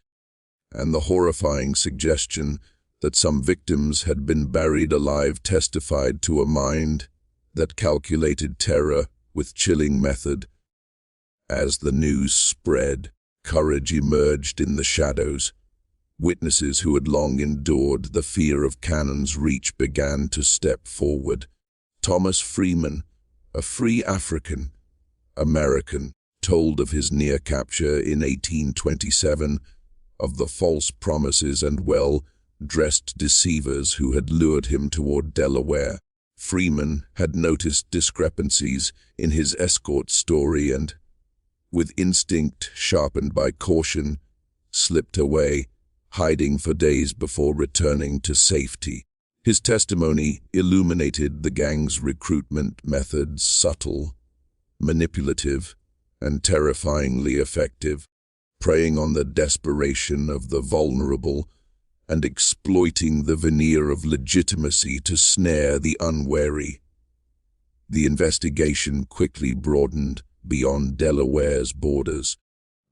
and the horrifying suggestion that some victims had been buried alive testified to a mind that calculated terror with chilling method. As the news spread, courage emerged in the shadows. Witnesses who had long endured the fear of Cannon's reach began to step forward. Thomas Freeman, a free African American, told of his near capture in 1827, of the false promises and well-dressed deceivers who had lured him toward Delaware. Freeman had noticed discrepancies in his escort story and, with instinct sharpened by caution, slipped away, hiding for days before returning to safety. His testimony illuminated the gang's recruitment methods, subtle, manipulative, and terrifyingly effective, preying on the desperation of the vulnerable and exploiting the veneer of legitimacy to snare the unwary. The investigation quickly broadened beyond Delaware's borders.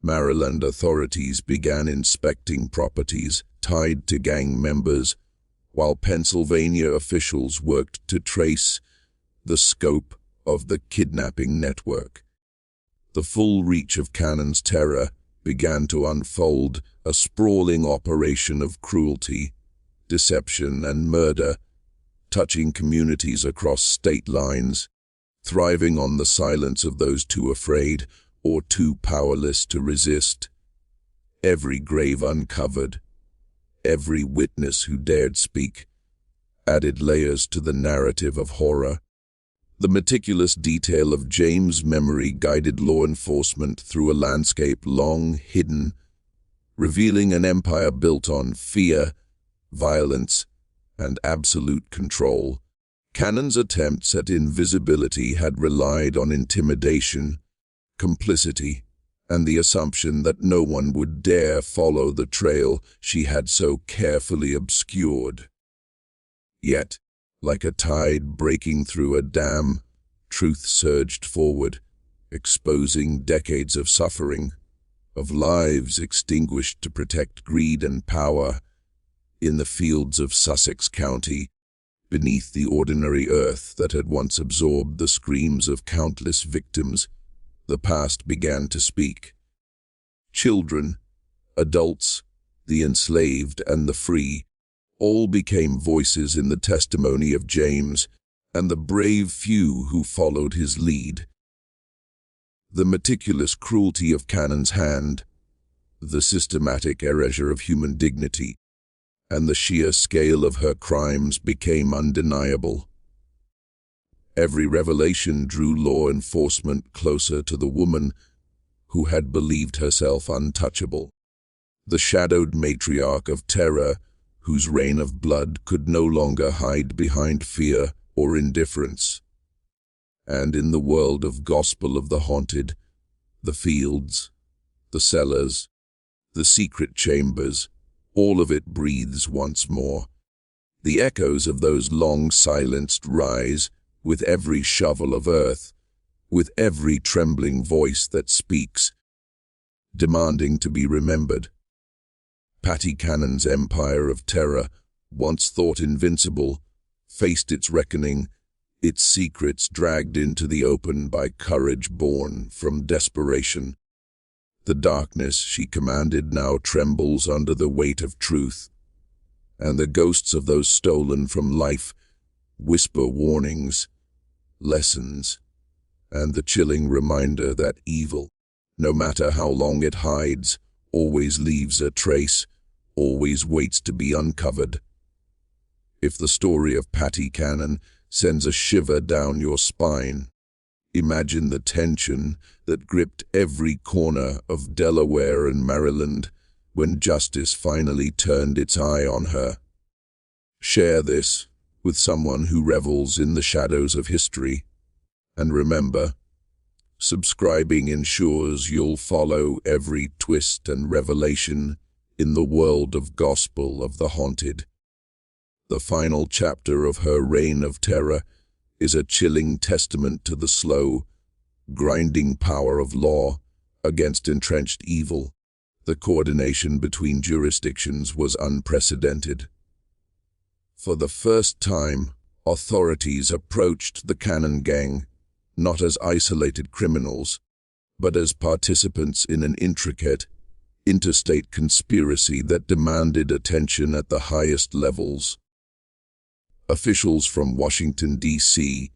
Maryland authorities began inspecting properties tied to gang members, while Pennsylvania officials worked to trace the scope of the kidnapping network. The full reach of Cannon's terror began to unfold, a sprawling operation of cruelty, deception, and murder, touching communities across state lines, thriving on the silence of those too afraid or too powerless to resist. Every grave uncovered, every witness who dared speak, added layers to the narrative of horror. The meticulous detail of James' memory guided law enforcement through a landscape long hidden, revealing an empire built on fear, violence, and absolute control. Cannon's attempts at invisibility had relied on intimidation, complicity, and the assumption that no one would dare follow the trail she had so carefully obscured. Yet, like a tide breaking through a dam, truth surged forward, exposing decades of suffering, of lives extinguished to protect greed and power. In the fields of Sussex County, beneath the ordinary earth that had once absorbed the screams of countless victims, the past began to speak. Children, adults, the enslaved and the free, all became voices in the testimony of James and the brave few who followed his lead. The meticulous cruelty of Cannon's hand, the systematic erasure of human dignity, and the sheer scale of her crimes became undeniable. Every revelation drew law enforcement closer to the woman who had believed herself untouchable, the shadowed matriarch of terror whose reign of blood could no longer hide behind fear or indifference. And in the world of gospel of the haunted, the fields, the cellars, the secret chambers, all of it breathes once more. The echoes of those long silenced rise with every shovel of earth, with every trembling voice that speaks, demanding to be remembered. Patty Cannon's empire of terror, once thought invincible, faced its reckoning, its secrets dragged into the open by courage born from desperation. The darkness she commanded now trembles under the weight of truth, and the ghosts of those stolen from life whisper warnings, lessons, and the chilling reminder that evil, no matter how long it hides, always leaves a trace, always waits to be uncovered. If the story of Patty Cannon sends a shiver down your spine, imagine the tension that gripped every corner of Delaware and Maryland when justice finally turned its eye on her. Share this with someone who revels in the shadows of history. And remember, subscribing ensures you'll follow every twist and revelation in the world of gospel of the haunted. The final chapter of her reign of terror is a chilling testament to the slow, grinding power of law against entrenched evil. The coordination between jurisdictions was unprecedented. For the first time, authorities approached the Cannon gang not as isolated criminals, but as participants in an intricate, interstate conspiracy that demanded attention at the highest levels. Officials from Washington, D.C.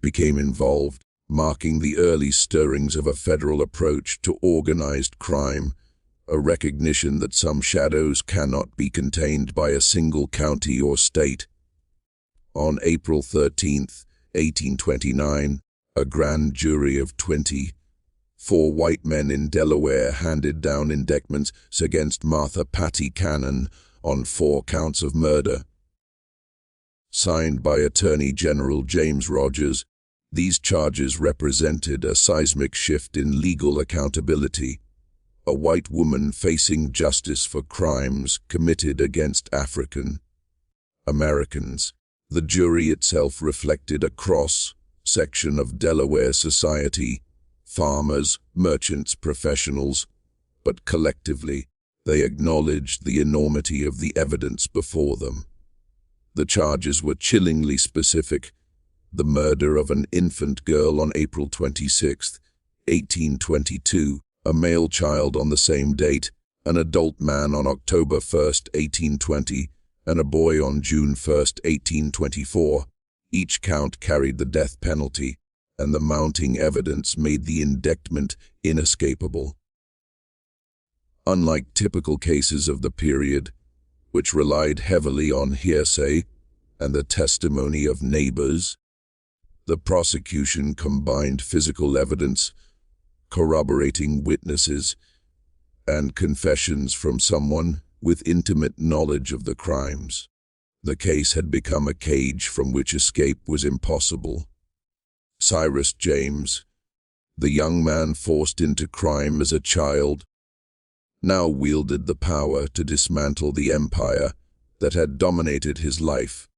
became involved, marking the early stirrings of a federal approach to organized crime, a recognition that some shadows cannot be contained by a single county or state. On April 13, 1829, a grand jury of 24 white men in Delaware handed down indictments against Martha Patty Cannon on 4 counts of murder. Signed by Attorney General James Rogers, these charges represented a seismic shift in legal accountability. A white woman facing justice for crimes committed against African Americans. The jury itself reflected a cross-section of Delaware society, farmers, merchants, professionals, but collectively, they acknowledged the enormity of the evidence before them. The charges were chillingly specific: the murder of an infant girl on April 26, 1822, a male child on the same date, an adult man on October 1, 1820, and a boy on June 1, 1824. Each count carried the death penalty, and the mounting evidence made the indictment inescapable. Unlike typical cases of the period, which relied heavily on hearsay and the testimony of neighbors, the prosecution combined physical evidence, corroborating witnesses, and confessions from someone with intimate knowledge of the crimes. The case had become a cage from which escape was impossible. Cyrus James, the young man forced into crime as a child, now wielded the power to dismantle the empire that had dominated his life.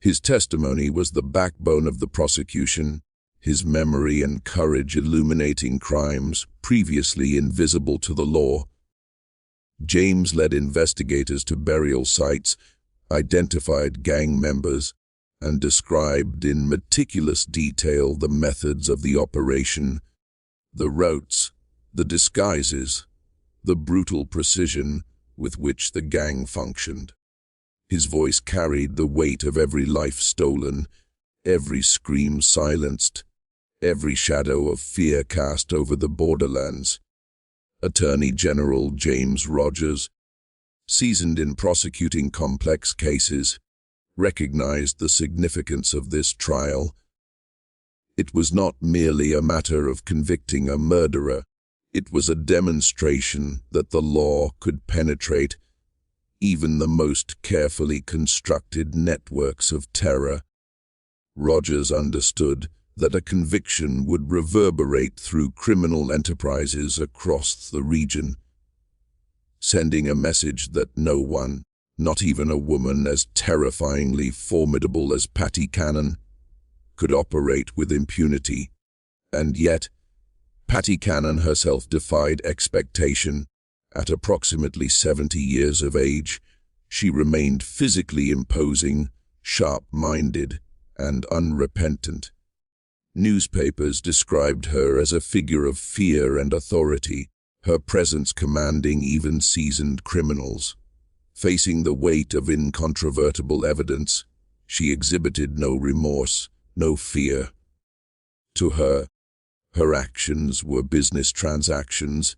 His testimony was the backbone of the prosecution, his memory and courage illuminating crimes previously invisible to the law. James led investigators to burial sites, identified gang members, and described in meticulous detail the methods of the operation, the routes, the disguises, the brutal precision with which the gang functioned. His voice carried the weight of every life stolen, every scream silenced, every shadow of fear cast over the borderlands. Attorney General James Rogers, seasoned in prosecuting complex cases, recognized the significance of this trial. It was not merely a matter of convicting a murderer. It was a demonstration that the law could penetrate even the most carefully constructed networks of terror. Rogers understood that a conviction would reverberate through criminal enterprises across the region, sending a message that no one, not even a woman as terrifyingly formidable as Patty Cannon, could operate with impunity. And yet, Patty Cannon herself defied expectation. At approximately 70 years of age, she remained physically imposing, sharp-minded, and unrepentant. Newspapers described her as a figure of fear and authority, her presence commanding even seasoned criminals. Facing the weight of incontrovertible evidence, she exhibited no remorse, no fear. To her, her actions were business transactions,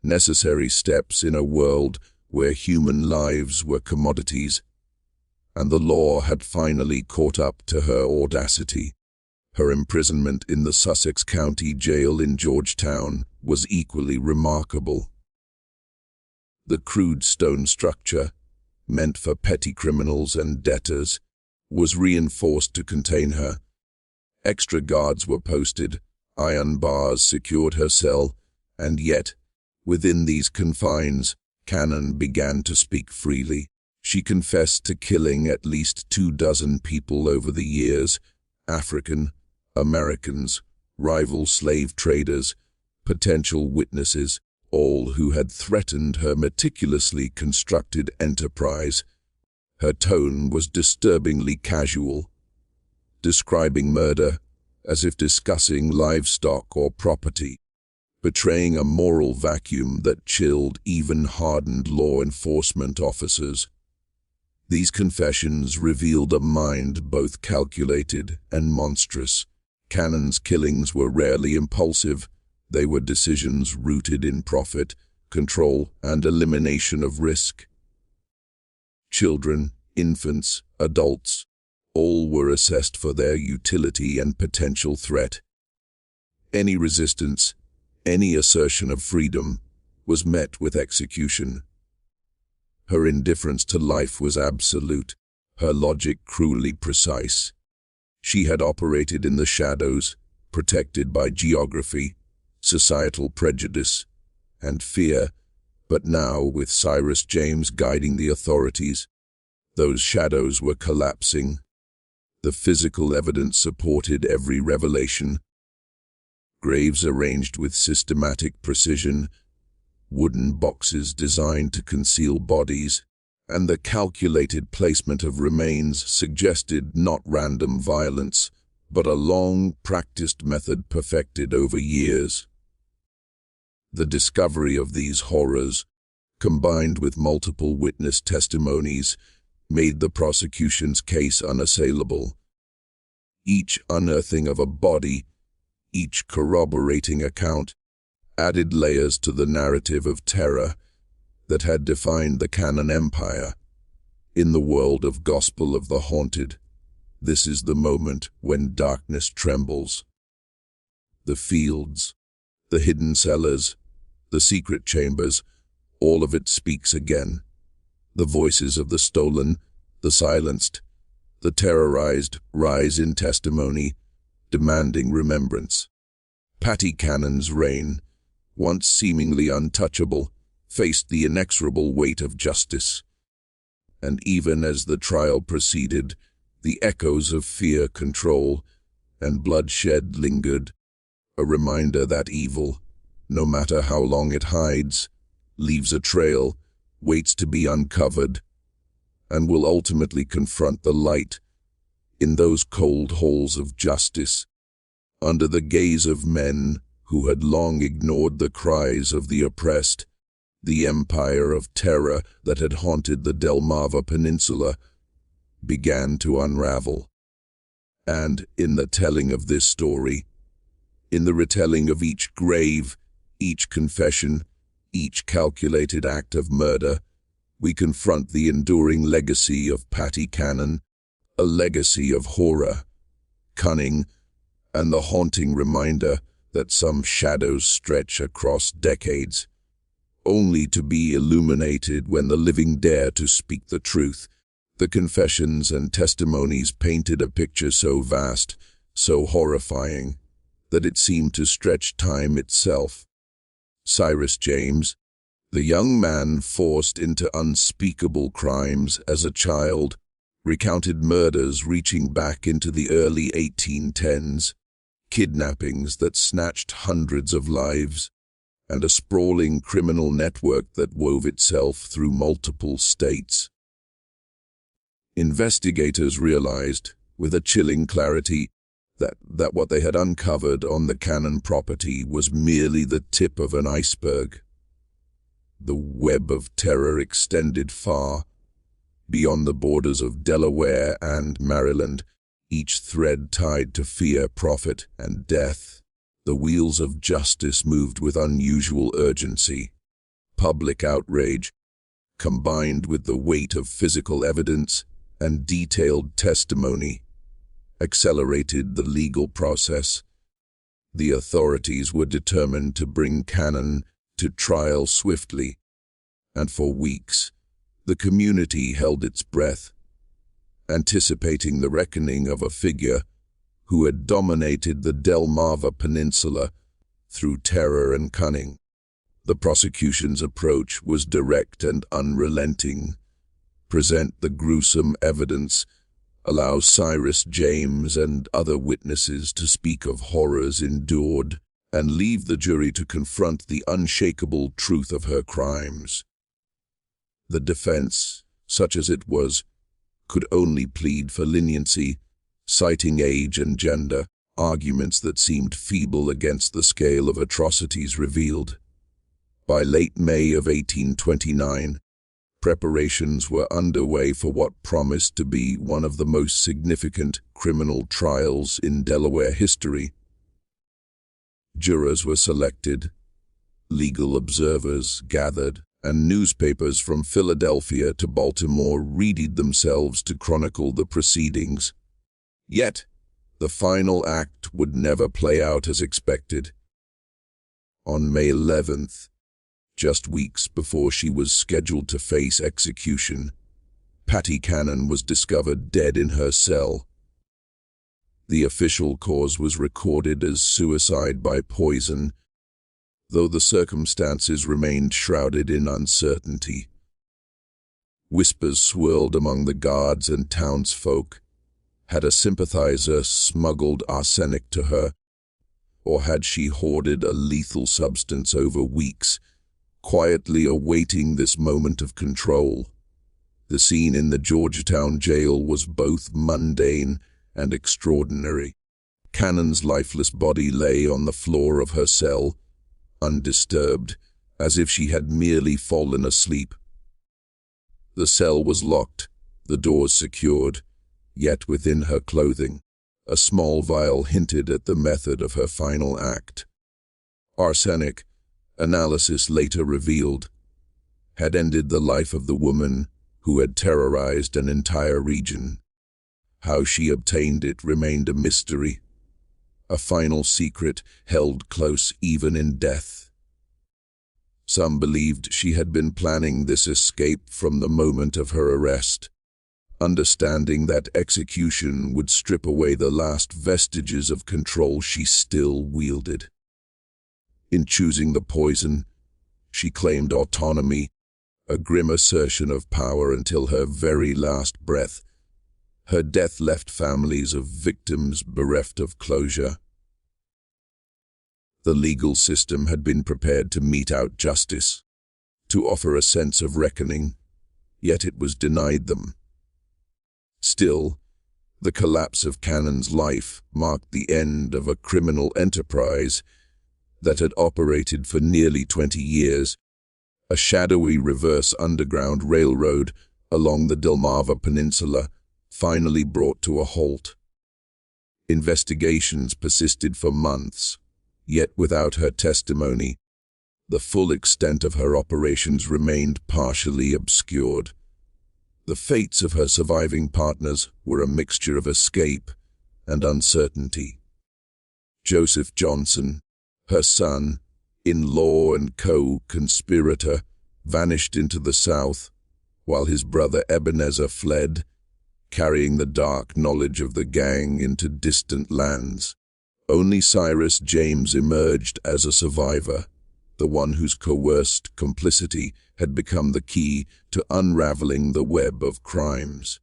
necessary steps in a world where human lives were commodities, and the law had finally caught up to her audacity. Her imprisonment in the Sussex County Jail in Georgetown was equally remarkable. The crude stone structure, meant for petty criminals and debtors, was reinforced to contain her. Extra guards were posted, iron bars secured her cell, and yet, within these confines, Cannon began to speak freely. She confessed to killing at least 24 people over the years, African, Americans, rival slave traders, potential witnesses, all who had threatened her meticulously constructed enterprise. Her tone was disturbingly casual, describing murder as if discussing livestock or property, betraying a moral vacuum that chilled even hardened law enforcement officers. These confessions revealed a mind both calculated and monstrous. Cannon's killings were rarely impulsive. They were decisions rooted in profit, control, and elimination of risk. Children, infants, adults, all were assessed for their utility and potential threat. Any resistance, any assertion of freedom, was met with execution. Her indifference to life was absolute, her logic cruelly precise. She had operated in the shadows, protected by geography, societal prejudice, and fear, but now, with Cyrus James guiding the authorities, those shadows were collapsing. The physical evidence supported every revelation. Graves arranged with systematic precision, wooden boxes designed to conceal bodies, and the calculated placement of remains suggested not random violence, but a long-practiced method perfected over years. The discovery of these horrors, combined with multiple witness testimonies, made the prosecution's case unassailable. Each unearthing of a body, each corroborating account, added layers to the narrative of terror that had defined the Cannon Empire. In the world of Gospel of the Haunted, this is the moment when darkness trembles. The fields, the hidden cellars, the secret chambers, all of it speaks again. The voices of the stolen, the silenced, the terrorized rise in testimony, demanding remembrance. Patty Cannon's reign, once seemingly untouchable, faced the inexorable weight of justice. And even as the trial proceeded, the echoes of fear, control, and bloodshed lingered, a reminder that evil, no matter how long it hides, leaves a trail, waits to be uncovered, and will ultimately confront the light in those cold halls of justice, under the gaze of men who had long ignored the cries of the oppressed. The empire of terror that had haunted the Delmarva Peninsula began to unravel. And in the telling of this story, in the retelling of each grave, each confession, each calculated act of murder, we confront the enduring legacy of Patty Cannon, a legacy of horror, cunning, and the haunting reminder that some shadows stretch across decades, only to be illuminated when the living dare to speak the truth. The confessions and testimonies painted a picture so vast, so horrifying, that it seemed to stretch time itself. Cyrus James, the young man forced into unspeakable crimes as a child, recounted murders reaching back into the early 1810s, kidnappings that snatched hundreds of lives, and a sprawling criminal network that wove itself through multiple states. Investigators realized, with a chilling clarity, that what they had uncovered on the Cannon property was merely the tip of an iceberg. The web of terror extended far, beyond the borders of Delaware and Maryland, each thread tied to fear, profit, and death. The wheels of justice moved with unusual urgency. Public outrage, combined with the weight of physical evidence and detailed testimony, accelerated the legal process. The authorities were determined to bring Cannon to trial swiftly, and for weeks, the community held its breath, anticipating the reckoning of a figure who had dominated the Delmarva Peninsula through terror and cunning. The prosecution's approach was direct and unrelenting. Present the gruesome evidence, allow Cyrus James and other witnesses to speak of horrors endured, and leave the jury to confront the unshakable truth of her crimes. The defense, such as it was, could only plead for leniency, citing age and gender, arguments that seemed feeble against the scale of atrocities revealed. By late May of 1829, preparations were underway for what promised to be one of the most significant criminal trials in Delaware history. Jurors were selected, legal observers gathered, and newspapers from Philadelphia to Baltimore readied themselves to chronicle the proceedings. Yet, the final act would never play out as expected. On May 11th, just weeks before she was scheduled to face execution, Patty Cannon was discovered dead in her cell. The official cause was recorded as suicide by poison, though the circumstances remained shrouded in uncertainty. Whispers swirled among the guards and townsfolk. Had a sympathizer smuggled arsenic to her, or had she hoarded a lethal substance over weeks, quietly awaiting this moment of control? The scene in the Georgetown jail was both mundane and extraordinary. Cannon's lifeless body lay on the floor of her cell, undisturbed, as if she had merely fallen asleep. The cell was locked, the doors secured, yet within her clothing, a small vial hinted at the method of her final act. Arsenic, analysis later revealed, had ended the life of the woman who had terrorized an entire region. How she obtained it remained a mystery, a final secret held close even in death. Some believed she had been planning this escape from the moment of her arrest, understanding that execution would strip away the last vestiges of control she still wielded. In choosing the poison, she claimed autonomy, a grim assertion of power until her very last breath. Her death left families of victims bereft of closure. The legal system had been prepared to mete out justice, to offer a sense of reckoning, yet it was denied them. Still, the collapse of Cannon's life marked the end of a criminal enterprise that had operated for nearly 20 years, A shadowy reverse underground railroad along the Delmarva Peninsula finally brought to a halt. Investigations persisted for months, yet without her testimony, the full extent of her operations remained partially obscured. The fates of her surviving partners were a mixture of escape and uncertainty. Joseph Johnson, her son-in-law and co-conspirator, vanished into the south, while his brother Ebenezer fled, carrying the dark knowledge of the gang into distant lands. Only Cyrus James emerged as a survivor, the one whose coerced complicity had become the key to unraveling the web of crimes.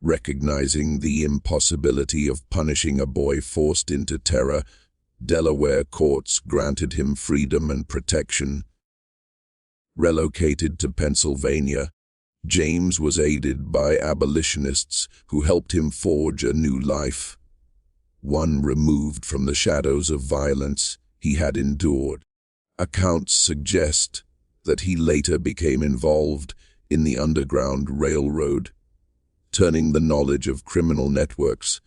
Recognizing the impossibility of punishing a boy forced into terror, Delaware courts granted him freedom and protection. Relocated to Pennsylvania, James was aided by abolitionists who helped him forge a new life, one removed from the shadows of violence he had endured. Accounts suggest that he later became involved in the Underground Railroad, turning the knowledge of criminal networks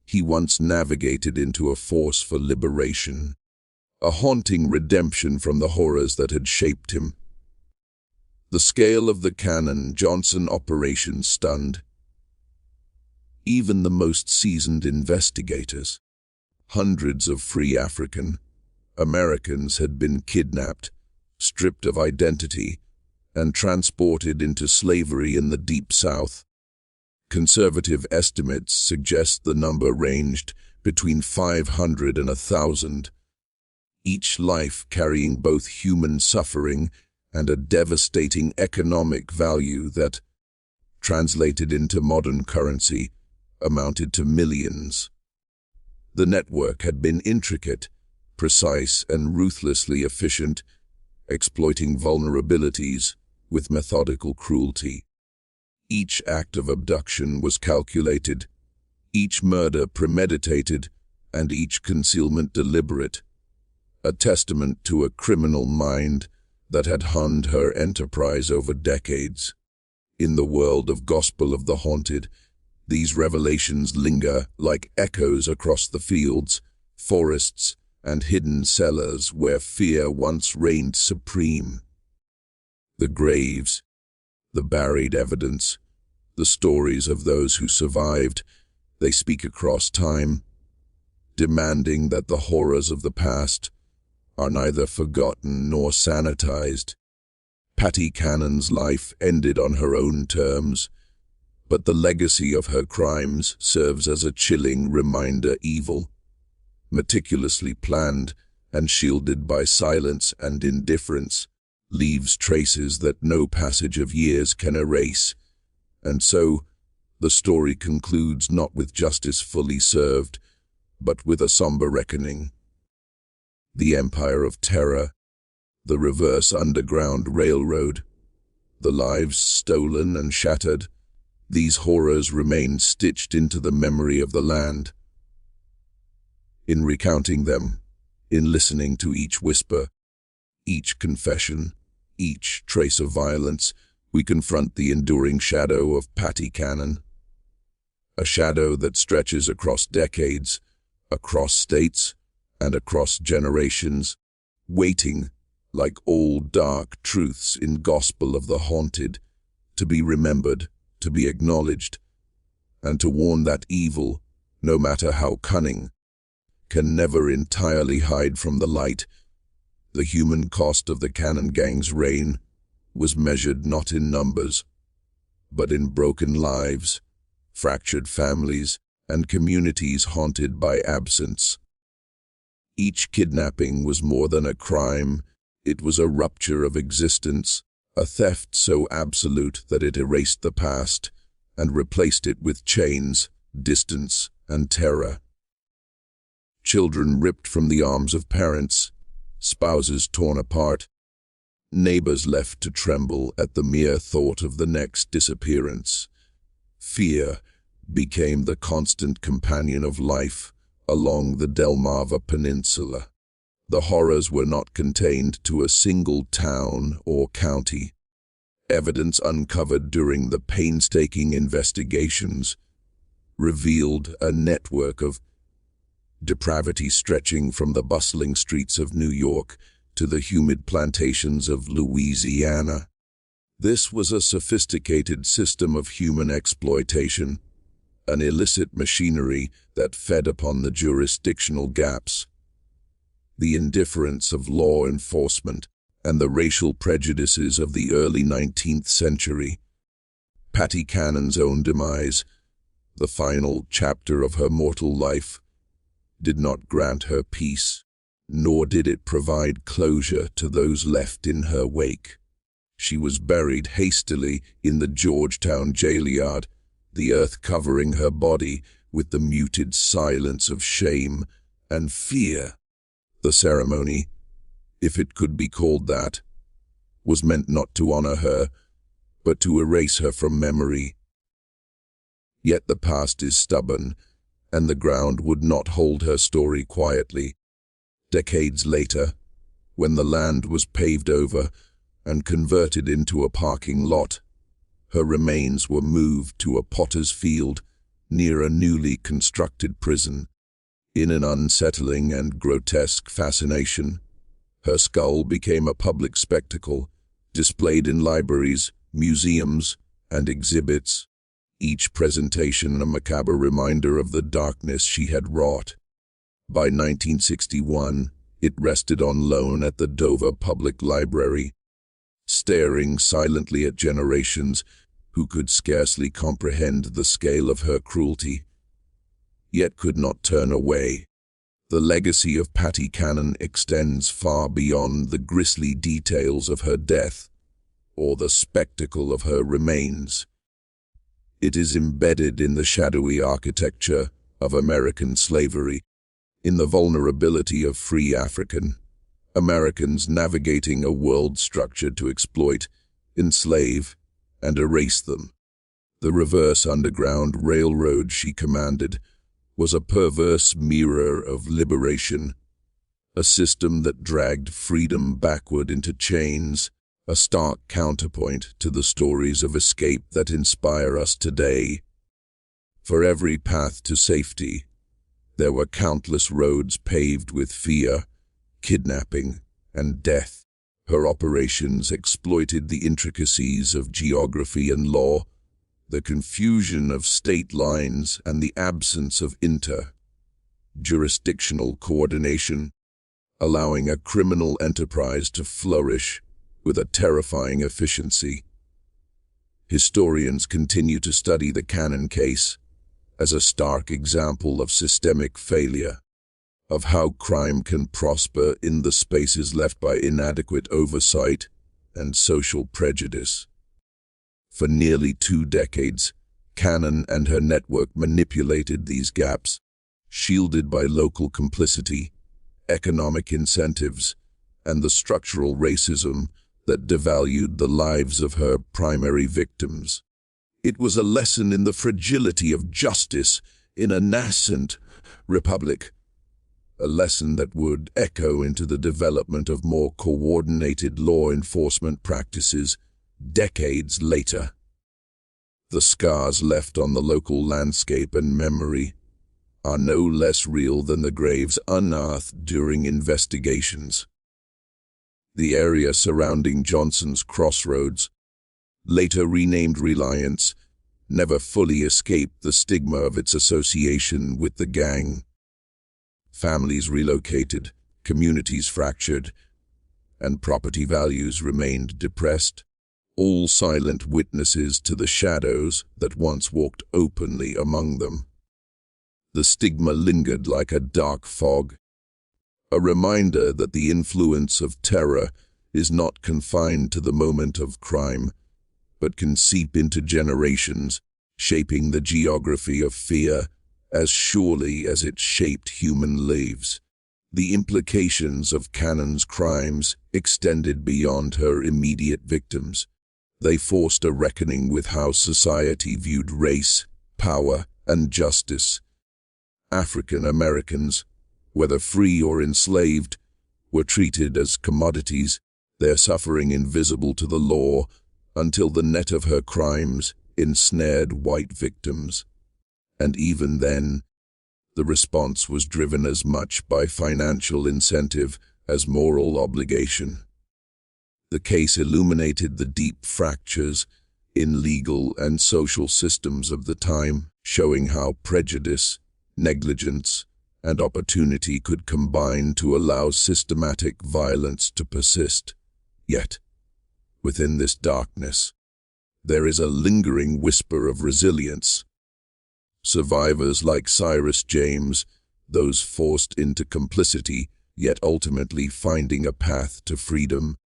he once navigated into a force for liberation, a haunting redemption from the horrors that had shaped him. The scale of the Cannon Johnson operation stunned even the most seasoned investigators. Hundreds of free African Americans had been kidnapped, stripped of identity, and transported into slavery in the Deep South. Conservative estimates suggest the number ranged between 500 and 1,000, each life carrying both human suffering and a devastating economic value that, translated into modern currency, amounted to millions. The network had been intricate, precise, and ruthlessly efficient, exploiting vulnerabilities with methodical cruelty. Each act of abduction was calculated, each murder premeditated, and each concealment deliberate, a testament to a criminal mind that had honed her enterprise over decades. In the world of Gospel of the Haunted, these revelations linger like echoes across the fields, forests, and hidden cellars where fear once reigned supreme. The graves, the buried evidence, the stories of those who survived, they speak across time, demanding that the horrors of the past are neither forgotten nor sanitized. Patty Cannon's life ended on her own terms, but the legacy of her crimes serves as a chilling reminder. Evil, meticulously planned and shielded by silence and indifference, leaves traces that no passage of years can erase. And so, the story concludes not with justice fully served, but with a somber reckoning. The Empire of Terror, the reverse Underground Railroad, the lives stolen and shattered, these horrors remain stitched into the memory of the land. In recounting them, in listening to each whisper, each confession, each trace of violence, we confront the enduring shadow of Patty Cannon. A shadow that stretches across decades, across states, and across generations, waiting, like old dark truths in Gospel of the Haunted, to be remembered, to be acknowledged, and to warn that evil, no matter how cunning, can never entirely hide from the light. The human cost of the Cannon Gang's reign was measured not in numbers, but in broken lives, fractured families, and communities haunted by absence. Each kidnapping was more than a crime, it was a rupture of existence, a theft so absolute that it erased the past and replaced it with chains, distance, and terror. Children ripped from the arms of parents, spouses torn apart, neighbors left to tremble at the mere thought of the next disappearance. Fear became the constant companion of life along the Delmarva Peninsula. The horrors were not contained to a single town or county. Evidence uncovered during the painstaking investigations revealed a network of depravity stretching from the bustling streets of New York to the humid plantations of Louisiana. This was a sophisticated system of human exploitation, an illicit machinery that fed upon the jurisdictional gaps, the indifference of law enforcement, and the racial prejudices of the early 19th century. Patty Cannon's own demise, the final chapter of her mortal life, did not grant her peace, nor did it provide closure to those left in her wake. She was buried hastily in the Georgetown jail yard, the earth covering her body with the muted silence of shame and fear. The ceremony, if it could be called that, was meant not to honor her, but to erase her from memory. Yet the past is stubborn, and the ground would not hold her story quietly. Decades later, when the land was paved over and converted into a parking lot, her remains were moved to a potter's field near a newly constructed prison. In an unsettling and grotesque fascination, her skull became a public spectacle, displayed in libraries, museums, and exhibits, each presentation a macabre reminder of the darkness she had wrought. By 1961, it rested on loan at the Dover Public Library, staring silently at generations who could scarcely comprehend the scale of her cruelty, yet could not turn away. The legacy of Patty Cannon extends far beyond the grisly details of her death or the spectacle of her remains. It is embedded in the shadowy architecture of American slavery, in the vulnerability of free African Americans navigating a world structured to exploit, enslave, and erase them. The reverse Underground Railroad she commanded was a perverse mirror of liberation, a system that dragged freedom backward into chains, a stark counterpoint to the stories of escape that inspire us today. For every path to safety, there were countless roads paved with fear, kidnapping, and death. Her operations exploited the intricacies of geography and law, the confusion of state lines, and the absence of inter-jurisdictional coordination, allowing a criminal enterprise to flourish with a terrifying efficiency. Historians continue to study the Cannon case as a stark example of systemic failure, of how crime can prosper in the spaces left by inadequate oversight and social prejudice. For nearly 2 decades, Cannon and her network manipulated these gaps, shielded by local complicity, economic incentives, and the structural racism that devalued the lives of her primary victims. It was a lesson in the fragility of justice in a nascent republic, a lesson that would echo into the development of more coordinated law enforcement practices decades later. The scars left on the local landscape and memory are no less real than the graves unearthed during investigations. The area surrounding Johnson's Crossroads, later renamed Reliance, never fully escaped the stigma of its association with the gang. Families relocated, communities fractured, and property values remained depressed, all silent witnesses to the shadows that once walked openly among them. The stigma lingered like a dark fog, a reminder that the influence of terror is not confined to the moment of crime, but can seep into generations, shaping the geography of fear as surely as it shaped human lives. The implications of Cannon's crimes extended beyond her immediate victims. They forced a reckoning with how society viewed race, power, and justice. African Americans, whether free or enslaved, were treated as commodities, their suffering invisible to the law, until the net of her crimes ensnared white victims. And even then, the response was driven as much by financial incentive as moral obligation. The case illuminated the deep fractures in legal and social systems of the time, showing how prejudice, negligence, and opportunity could combine to allow systematic violence to persist. Yet, within this darkness, there is a lingering whisper of resilience. Survivors like Cyrus James, those forced into complicity, yet ultimately finding a path to freedom,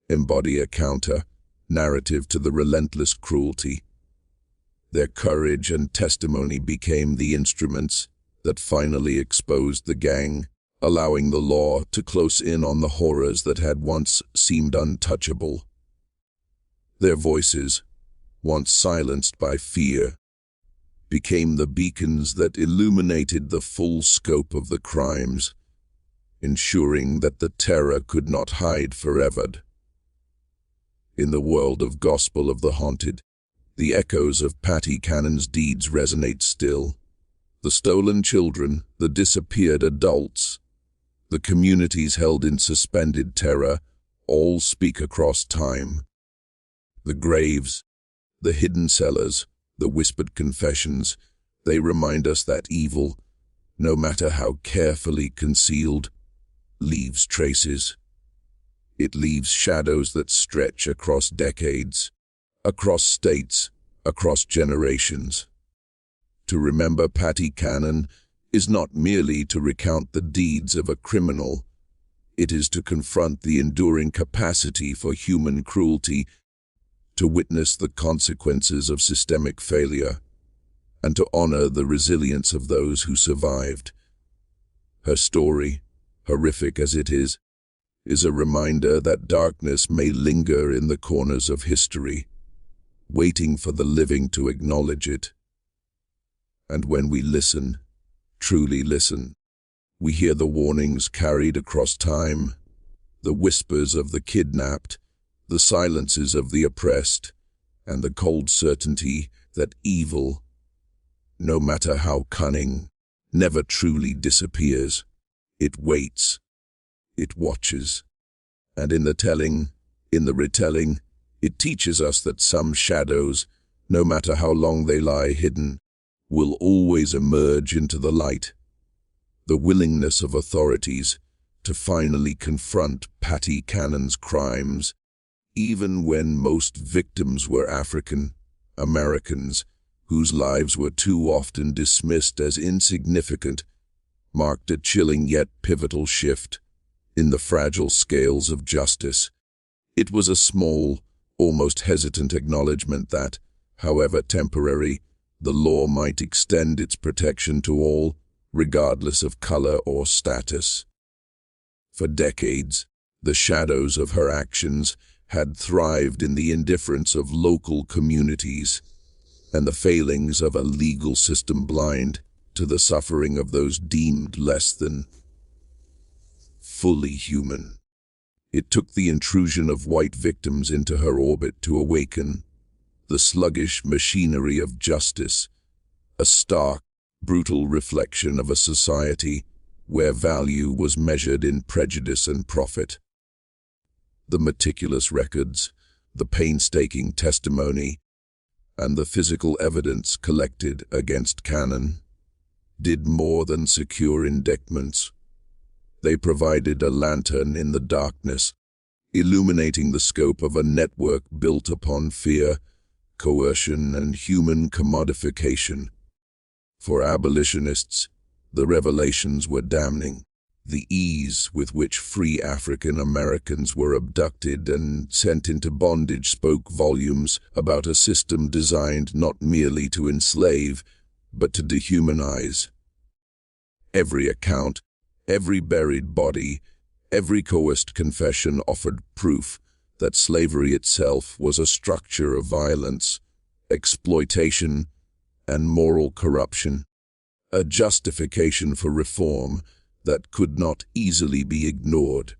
embody a counter-narrative to the relentless cruelty. Their courage and testimony became the instruments that finally exposed the gang, allowing the law to close in on the horrors that had once seemed untouchable. Their voices, once silenced by fear, became the beacons that illuminated the full scope of the crimes, ensuring that the terror could not hide forever. In the world of Gospel of the Haunted, the echoes of Patty Cannon's deeds resonate still. The stolen children, the disappeared adults, the communities held in suspended terror, all speak across time. The graves, the hidden cellars, the whispered confessions, they remind us that evil, no matter how carefully concealed, leaves traces. It leaves shadows that stretch across decades, across states, across generations. To remember Patty Cannon is not merely to recount the deeds of a criminal. It is to confront the enduring capacity for human cruelty, to witness the consequences of systemic failure, and to honor the resilience of those who survived. Her story, horrific as it is a reminder that darkness may linger in the corners of history, waiting for the living to acknowledge it. And when we listen, truly listen, we hear the warnings carried across time, the whispers of the kidnapped, the silences of the oppressed, and the cold certainty that evil, no matter how cunning, never truly disappears. It waits, it watches, and in the telling, in the retelling, it teaches us that some shadows, no matter how long they lie hidden, will always emerge into the light. The willingness of authorities to finally confront Patty Cannon's crimes, even when most victims were African Americans whose lives were too often dismissed as insignificant, marked a chilling yet pivotal shift in the fragile scales of justice. It was a small, almost hesitant acknowledgement that, however temporary, the law might extend its protection to all, regardless of color or status. For decades, the shadows of her actions had thrived in the indifference of local communities and the failings of a legal system blind to the suffering of those deemed less than fully human. It took the intrusion of white victims into her orbit to awaken the sluggish machinery of justice, a stark, brutal reflection of a society where value was measured in prejudice and profit. The meticulous records, the painstaking testimony, and the physical evidence collected against Cannon did more than secure indictments. They provided a lantern in the darkness, illuminating the scope of a network built upon fear, coercion, and human commodification. For abolitionists, the revelations were damning. The ease with which free African Americans were abducted and sent into bondage spoke volumes about a system designed not merely to enslave, but to dehumanize. Every account, every buried body, every coerced confession offered proof that slavery itself was a structure of violence, exploitation, and moral corruption, a justification for reform that could not easily be ignored.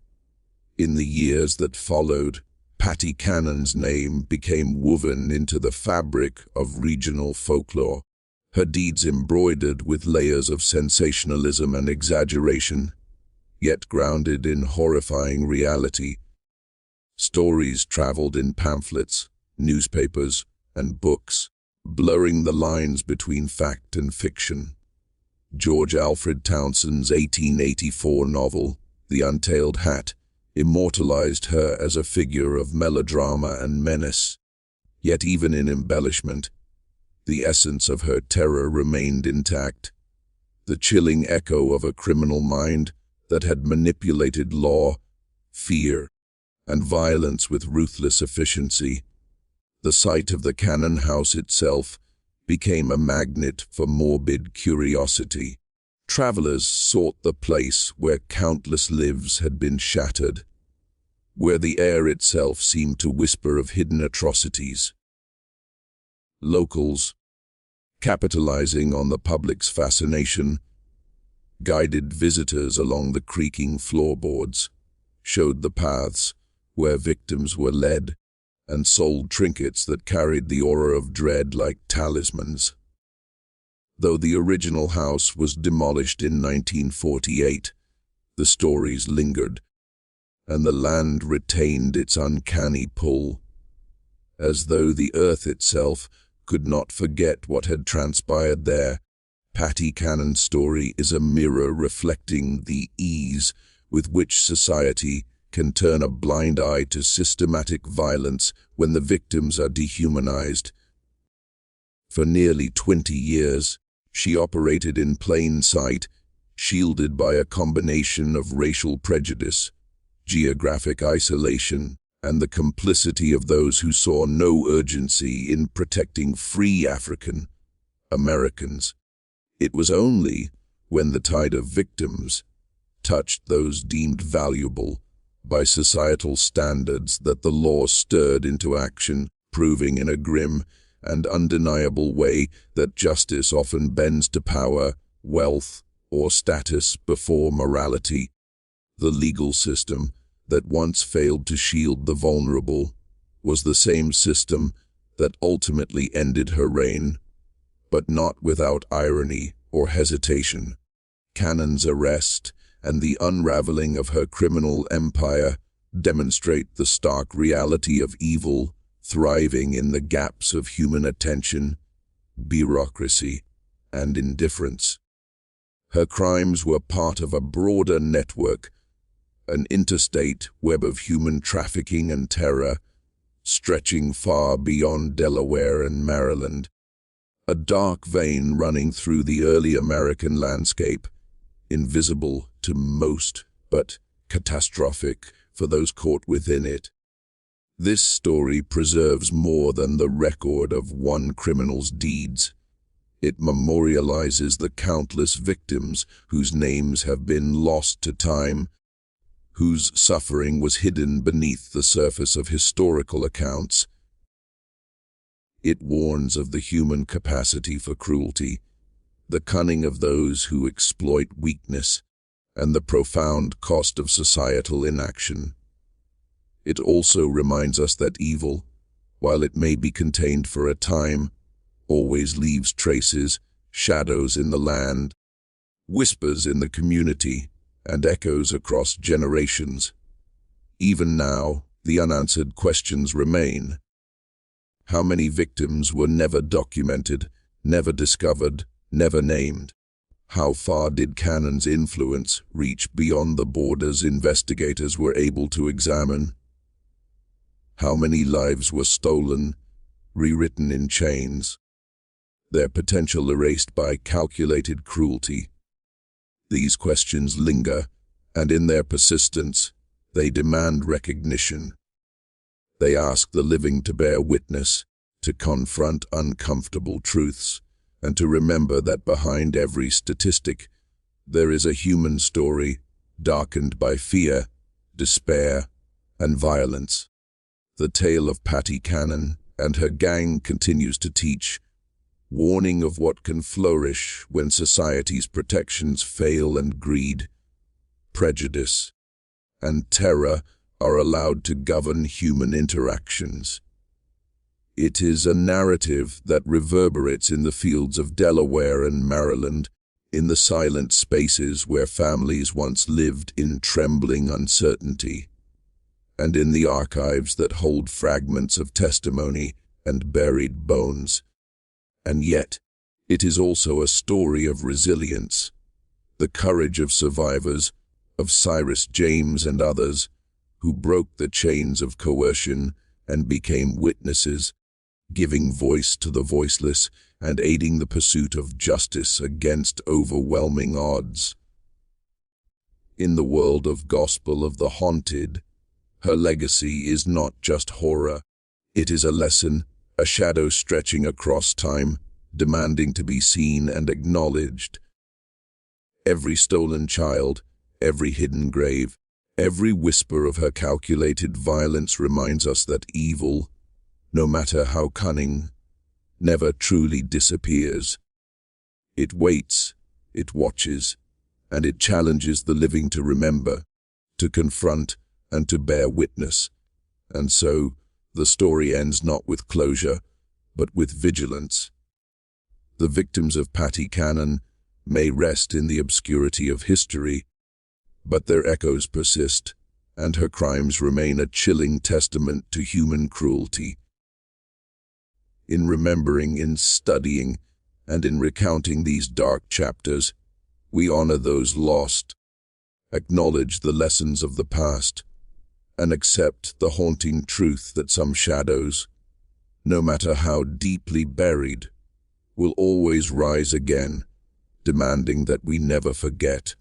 In the years that followed, Patty Cannon's name became woven into the fabric of regional folklore, her deeds embroidered with layers of sensationalism and exaggeration, yet grounded in horrifying reality. Stories traveled in pamphlets, newspapers, and books, blurring the lines between fact and fiction. George Alfred Townsend's 1884 novel, The Untailed Hat, immortalized her as a figure of melodrama and menace. Yet even in embellishment, the essence of her terror remained intact, the chilling echo of a criminal mind that had manipulated law, fear, and violence with ruthless efficiency. The sight of the Cannon house itself became a magnet for morbid curiosity. Travelers sought the place where countless lives had been shattered, where the air itself seemed to whisper of hidden atrocities. Locals, capitalizing on the public's fascination, guided visitors along the creaking floorboards, showed the paths where victims were led, and sold trinkets that carried the aura of dread like talismans. Though the original house was demolished in 1948, the stories lingered, and the land retained its uncanny pull, as though the earth itself could not forget what had transpired there. Patty Cannon's story is a mirror reflecting the ease with which society can turn a blind eye to systematic violence when the victims are dehumanized. For nearly 20 years, she operated in plain sight, shielded by a combination of racial prejudice, geographic isolation, and the complicity of those who saw no urgency in protecting free African Americans. It was only when the tide of victims touched those deemed valuable by societal standards that the law stirred into action, proving in a grim and undeniable way that justice often bends to power, wealth, or status before morality. The legal system that once failed to shield the vulnerable was the same system that ultimately ended her reign, but not without irony or hesitation. Cannon's arrest and the unraveling of her criminal empire demonstrate the stark reality of evil thriving in the gaps of human attention, bureaucracy, and indifference. Her crimes were part of a broader network, an interstate web of human trafficking and terror, stretching far beyond Delaware and Maryland. A dark vein running through the early American landscape, invisible to most, but catastrophic for those caught within it. This story preserves more than the record of one criminal's deeds. It memorializes the countless victims whose names have been lost to time, whose suffering was hidden beneath the surface of historical accounts. It warns of the human capacity for cruelty, the cunning of those who exploit weakness, and the profound cost of societal inaction. It also reminds us that evil, while it may be contained for a time, always leaves traces, shadows in the land, whispers in the community, and echoes across generations. Even now, the unanswered questions remain. How many victims were never documented, never discovered, never named? How far did Cannon's influence reach beyond the borders investigators were able to examine? How many lives were stolen, rewritten in chains, their potential erased by calculated cruelty? These questions linger, and in their persistence, they demand recognition. They ask the living to bear witness, to confront uncomfortable truths, and to remember that behind every statistic, there is a human story darkened by fear, despair, and violence. The tale of Patty Cannon and her gang continues to teach, warning of what can flourish when society's protections fail and greed prejudice, and terror are allowed to govern human interactions. It is a narrative that reverberates in the fields of Delaware and Maryland, in the silent spaces where families once lived in trembling uncertainty, and in the archives that hold fragments of testimony and buried bones. And yet, it is also a story of resilience, the courage of survivors, of Cyrus James and others, who broke the chains of coercion and became witnesses, giving voice to the voiceless and aiding the pursuit of justice against overwhelming odds. In the world of Gospel of the Haunted, her legacy is not just horror. It is a lesson, a shadow stretching across time, demanding to be seen and acknowledged. Every stolen child, every hidden grave, every whisper of her calculated violence reminds us that evil, no matter how cunning, never truly disappears. It waits, it watches, and it challenges the living to remember, to confront, and to bear witness. And so, the story ends not with closure, but with vigilance. The victims of Patty Cannon may rest in the obscurity of history, but their echoes persist, and her crimes remain a chilling testament to human cruelty. In remembering, in studying, and in recounting these dark chapters, we honor those lost, acknowledge the lessons of the past, and accept the haunting truth that some shadows, no matter how deeply buried, will always rise again, demanding that we never forget.